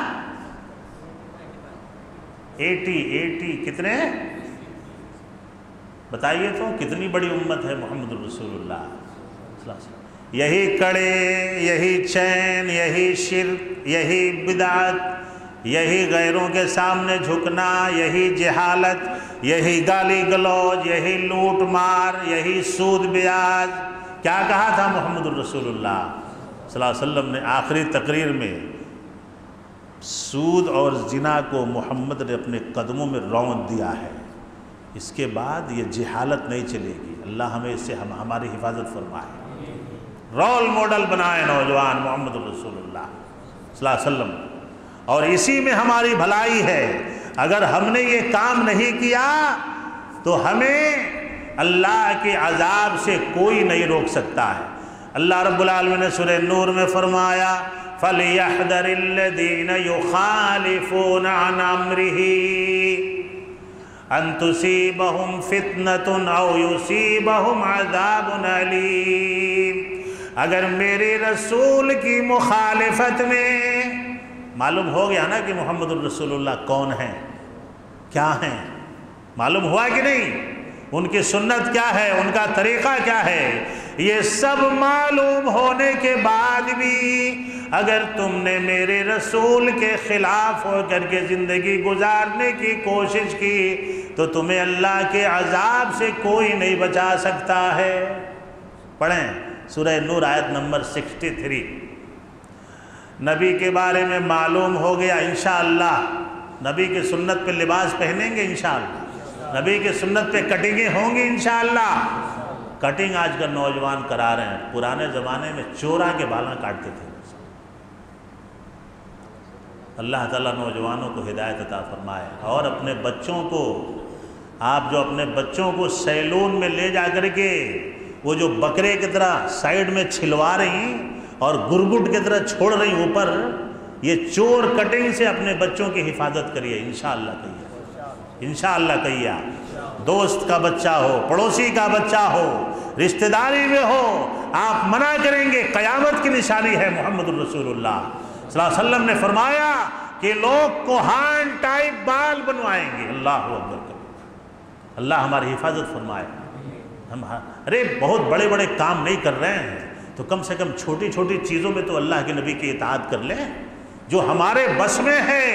80 کتنے؟ بتائیے تو کتنی بڑی امت ہے محمد رسول اللہ صلی اللہ علیہ وسلم. یہی کڑے، یہی چین، یہی شرک، یہی بدعت، یہی غیروں کے سامنے جھکنا، یہی جہالت، یہی گالی گلوچ، یہی لوٹ مار، یہی سود بیاج. کیا کہا تھا محمد رسول اللہ صلی اللہ علیہ وسلم نے آخری تقریر میں؟ سود اور زنا کو محمد نے اپنے قدموں میں رونت دیا ہے. اس کے بعد یہ جہالت نہیں چلے گی. اللہ ہمیں اس سے ہماری حفاظت فرمائے. رول ماڈل بنائے نوجوان محمد رسول اللہ صلی اللہ علیہ وسلم، اور اسی میں ہماری بھلائی ہے. اگر ہم نے یہ کام نہیں کیا تو ہمیں اللہ کے عذاب سے کوئی نہیں روک سکتا ہے. اللہ رب العالمین نے سورہ نور میں فرمایا فَلْيَحْذَرِ الَّذِينَ يُخَالِفُونَ عَنْ أَمْرِهِ أَن تُصِيبَهُمْ فِتْنَةٌ أَوْ يُصِيبَهُمْ عَذَابٌ أَلِيمٌ. اگر میرے رسول کی مخالفت میں، معلوم ہو گیا نا کہ محمد الرسول اللہ کون ہیں، کیا ہیں؟ معلوم ہوا کہ نہیں؟ ان کی سنت کیا ہے، ان کا طریقہ کیا ہے؟ یہ سب معلوم ہونے کے بعد بھی اگر تم نے میرے رسول کے خلاف ہو کر کے زندگی گزارنے کی کوشش کی تو تمہیں اللہ کے عذاب سے کوئی نہیں بچا سکتا ہے. پڑھیں سورہ نور آیت نمبر 63. نبی کے بارے میں معلوم ہو گیا انشاءاللہ. نبی کی سنت پہ لباس پہنیں گے انشاءاللہ، نبی کی سنت پہ کٹنگیں ہوں گی انشاءاللہ. کٹنگ آج کل نوجوان کرا رہے ہیں، پرانے زمانے میں چورا کے بالاں کاٹتے تھے. اللہ تعالیٰ نوجوانوں کو ہدایت عطا فرمائے. اور اپنے بچوں کو، آپ جو اپنے بچوں کو سیلون میں لے جا کر کے وہ جو بکرے کی طرح سائیڈ میں چھلوا رہی اور گرگٹ کی طرح چھوڑ رہی اوپر، یہ چور کٹنگ سے اپنے بچوں کی حفاظت کریے انشاءاللہ. کہیے انشاءاللہ کہیے. دوست کا بچہ ہو، پڑوسی کا بچہ ہو، رشتہ داری میں ہو، آپ منع کریں گے، قیامت کی نشانی ہے. محمد الرسول اللہ صلی اللہ علیہ وسلم نے فرمایا کہ لوگ کوہان ٹائپ بال بنوائیں گے. اللہ اکبر. اللہ ہماری حفاظت فرمائے. ہم ارے بہت بڑے بڑے کام نہیں کر رہے ہیں تو کم سے کم چھوٹی چھوٹی چیزوں میں تو اللہ کے نبی کی اطاعت کر لیں. جو ہمارے بس میں ہے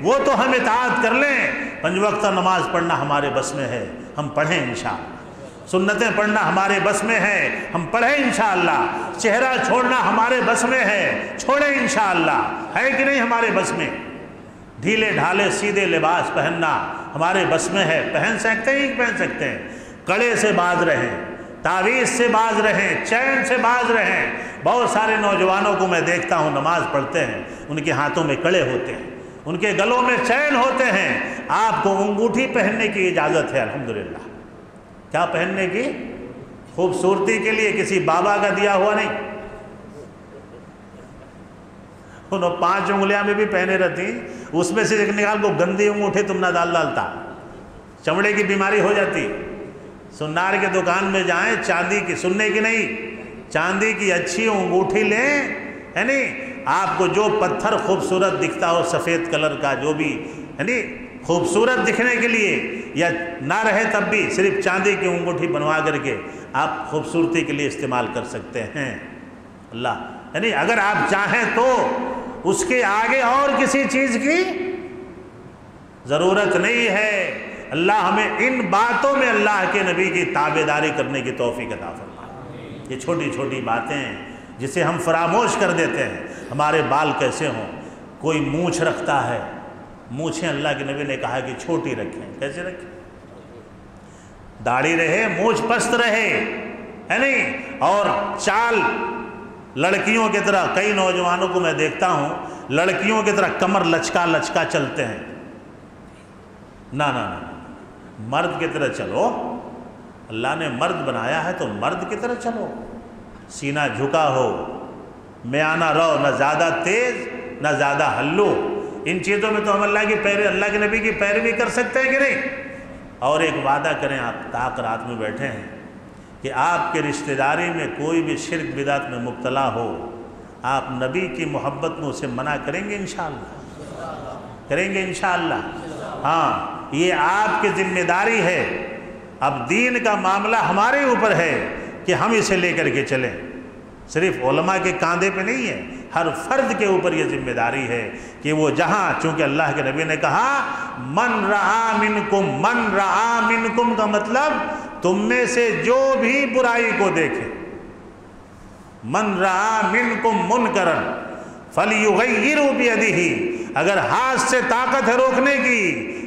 وہ تو ہم اطاعت کر لیں. 5 وقتہ نماز پڑھنا ہمارے بس میں ہے، ہم پڑھیں انشاءاللہ. سنتیں پڑھنا ہمارے بس میں ہے، ہم پڑھیں انشاءاللہ۔ چہرہ چھوڑنا ہمارے بس میں ہے، چھوڑیں انشاءاللہ۔ ہے کہ نہیں ہمارے بس میں؟ ڈھیلے ڈھالے سیدھے لباس پہننا ہمارے بس میں ہے، پہن سکتے ہیں ہی پہن سکتے ہیں۔ کڑے سے باز رہیں، تعویذ سے باز رہیں، چین سے باز رہیں۔ بہت سارے نوجوانوں کو میں دیکھتا ہوں نماز پڑھتے ہیں، ان کے ہاتھوں میں کڑے ہوتے ہیں، ان کے گلوں میں چین ہوتے ہیں۔ آپ کو انگوٹھی پہننے کی اجازت ہے الحمدللہ۔ کیا پہننے کی؟ خوبصورتی کے لیے، کسی بابا کا دیا ہوا نہیں۔ انہوں 5 انگلیاں میں بھی پہنے رہتی، اس میں سے ایک نکال کو گندی انگوٹھی تم نہ ڈالتا، چمڑے کی بیماری ہو جاتی۔ سنار کے دکان میں جائیں، چاندی کی، سننے کی نہیں، چاندی کی اچھی انگوٹھی لیں، ہے نہیں؟ آپ کو جو پتھر خوبصورت دکھتا ہو، سفید کلر کا جو بھی، ہے نہیں، خوبصورت دکھنے کے لیے، یا نہ رہے تب بھی صرف چاندی کی انگوٹھی بنوا کر کے آپ خوبصورتی کے لیے استعمال کر سکتے ہیں۔ اللہ، یعنی اگر آپ چاہیں تو اس کے آگے اور کسی چیز کی ضرورت نہیں ہے۔ اللہ ہمیں ان باتوں میں اللہ کے نبی کی تابعداری کرنے کی توفیق عطا فرمائے۔ یہ چھوٹی چھوٹی باتیں جسے ہم فراموش کر دیتے ہیں۔ ہمارے بال کیسے ہوں؟ کوئی مونچھ رکھتا ہے، مونچھیں اللہ کے نبی نے کہا کہ چھوٹی رکھیں۔ کیسے رکھیں؟ داڑھی رہے، مونچھ پست رہے، ہے نہیں؟ اور چال لڑکیوں کی طرح، کئی نوجوانوں کو میں دیکھتا ہوں لڑکیوں کی طرح کمر لچکا لچکا چلتے ہیں۔ نہ نہ نہ، مرد کی طرح چلو۔ اللہ نے مرد بنایا ہے تو مرد کی طرح چلو، سینہ جھکا ہو، میانہ رہو، نہ زیادہ تیز نہ زیادہ ہلو۔ ان چیزوں میں تو ہم اللہ کے نبی کی پیروی کر سکتے ہیں کہ نہیں؟ اور ایک وعدہ کریں، آپ طاق رات میں بیٹھے ہیں کہ آپ کے رشتہ داری میں کوئی بھی شرک بدعت میں مبتلا ہو، آپ نبی کی محبت میں اسے منع کریں گے انشاءاللہ؟ کریں گے انشاءاللہ؟ ہاں، یہ آپ کی ذمہ داری ہے۔ اب دین کا معاملہ ہمارے اوپر ہے کہ ہم اسے لے کر کے چلیں، صرف علماء کے کاندھے پہ نہیں ہے، ہر فرد کے اوپر یہ ذمہ داری ہے کہ وہ جہاں، چونکہ اللہ کے نبی نے کہا من رعا منکم، من رعا منکم کا مطلب تم میں سے جو بھی برائی کو دیکھے، من رعا منکم منکرا فلیغیروا بیدہ، اگر ہاتھ سے طاقت ہے روکنے کی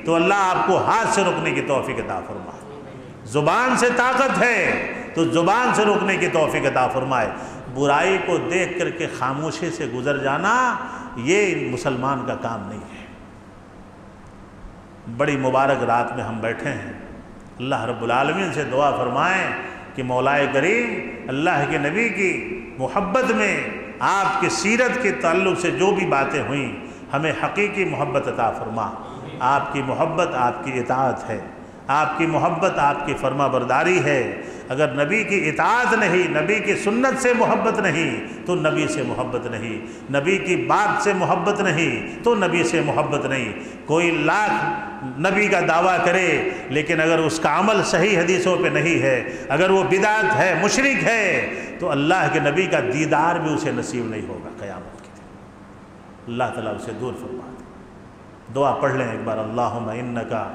تو اللہ آپ کو ہاتھ سے روکنے کی توفیق عطا فرمائے۔ زبان سے طاقت ہے تو زبان سے روکنے کی توفیق عطا فرمائے۔ برائی کو دیکھ کر کے خاموشی سے گزر جانا یہ مسلمان کا کام نہیں ہے۔ بڑی مبارک رات میں ہم بیٹھے ہیں، اللہ رب العالمین سے دعا فرمائیں کہ مولا کریم اللہ کے نبی کی محبت میں، آپ کی سیرت کے تعلق سے جو بھی باتیں ہوئیں، ہمیں حقیقی محبت عطا فرما۔ آپ کی محبت آپ کی اطاعت ہے، آپ کی محبت آپ کی فرما برداری ہے۔ اگر نبی کی اطاعت نہیں، نبی کی سنت سے محبت نہیں تو نبی سے محبت نہیں، نبی کی بات سے محبت نہیں تو نبی سے محبت نہیں۔ کوئی لاکھ نبی کا دعویٰ کرے لیکن اگر اس کا عمل صحیح حدیثوں پہ نہیں ہے، اگر وہ بدعت ہے، مشرک ہے، تو اللہ کے نبی کا دیدار بھی اسے نصیب نہیں ہوگا قیامت کے دن۔ اللہ تعالیٰ اسے دور فرما دے۔ دعا پڑھ لیں ایک بار، اللہم انکا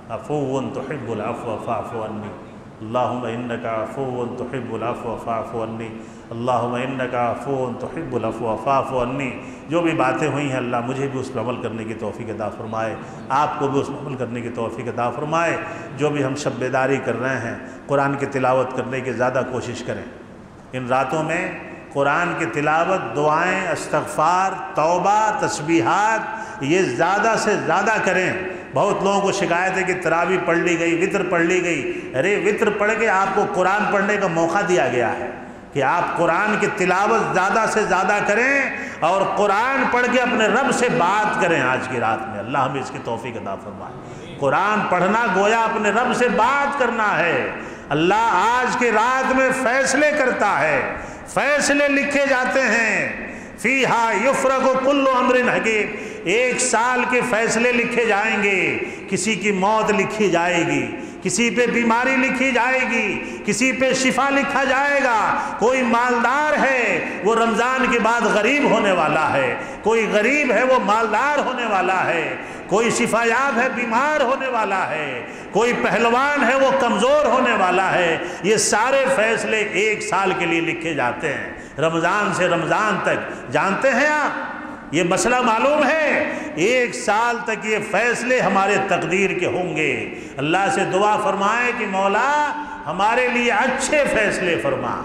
عفو تحب العفو فاعف عنی، اللہم انکا عفو تحب العفو فاعف عنی، اللہم انکا عفو تحب العفو فاعف عنی۔ جو بھی باتیں ہوئی ہیں اللہ مجھے بھی اس پر عمل کرنے کی توفیق عطا فرمائے، آپ کو بھی اس پر عمل کرنے کی توفیق عطا فرمائے۔ جو بھی ہم شب بیداری کر رہے ہیں، قرآن کی تلاوت کرنے کی زیادہ کوشش کریں۔ ان راتوں میں قرآن کی تلاوت، دعائیں، استغفار، توبہ، تسبیحات یہ زیادہ سے زیادہ کریں۔ بہت لوگوں کو شکایت ہے کہ تراویح پڑھ لی گئی، وطر پڑھ لی گئی۔ ارے وطر پڑھ کے آپ کو قرآن پڑھنے کا موقع دیا گیا ہے کہ آپ قرآن کی تلاوت زیادہ سے زیادہ کریں اور قرآن پڑھ کے اپنے رب سے بات کریں آج کی رات میں۔ اللہ ہمیں اس کی توفیق عطا فرمائے۔ قرآن پڑھنا گویا اپنے رب سے بات کرنا ہے۔ اللہ آج کی رات میں فیصلے کرتا ہے، فیصلے لکھے جاتے ہیں۔ فیہا یفرق کل امر حکیم، 1 سال کے فیصلے لکھے جائیں گے۔ کسی کی موت لکھی جائے گی، کسی پہ بیماری لکھی جائے گی، کسی پہ شفا لکھا جائے گا۔ کوئی مالدار ہے وہ رمضان کے بعد غریب ہونے والا ہے، کوئی غریب ہے وہ مالدار ہونے والا ہے، کوئی شفا یاب ہے بیمار ہونے والا ہے، کوئی پہلوان ہے وہ کمزور ہونے والا ہے، یہ سارے فیصلے ایک سال کے لیے لکھے جاتے ہیں، رمضان سے رمضان تک۔ جانتے ہیں آپ یہ مسئلہ معلوم ہے، ایک سال تک یہ فیصلے ہمارے تقدیر کے ہوں گے۔ اللہ سے دعا فرمائیں کہ مولا ہمارے لیے اچھے فیصلے فرما،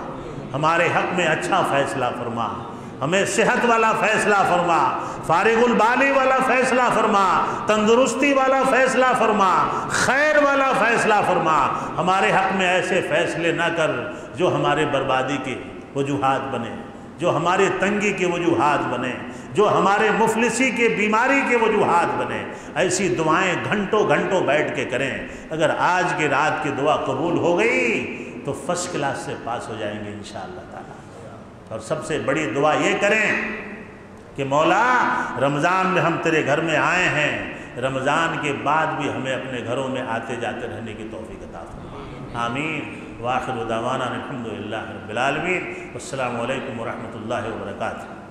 ہمارے حق میں اچھا فیصلہ فرما، ہمیں صحت والا فیصلہ فرما، فارغ البالی والا فیصلہ فرما، تندرستی والا فیصلہ فرما، خیر والا فیصلہ فرما۔ ہمارے حق میں ایسے فیصلے نہ کر جو ہمارے بربادی کے وجوہات بنے، جو ہمارے تنگی کے وجوہات بنے، جو ہمارے مفلسی کے بیماری کے وجوہات بنے۔ ایسی دعائیں گھنٹوں گھنٹوں بیٹھ کے کریں۔ اگر آج کی رات کی دعا قبول ہو گئی تو فرسٹ کلاس سے پاس ہو جائیں گے انشاءاللہ تعالی۔ اور سب سے بڑی دعا یہ کریں کہ مولا رمضان میں ہم تیرے گھر میں آئے ہیں، رمضان کے بعد بھی ہمیں اپنے گھروں میں آتے جاتے رہنے کی توفیق عطا فرما۔ آمین۔ وآخر دعوانا الحمدللہ رب العالمین۔ والسلام علیکم ورحمۃ اللہ وبرکاتہ۔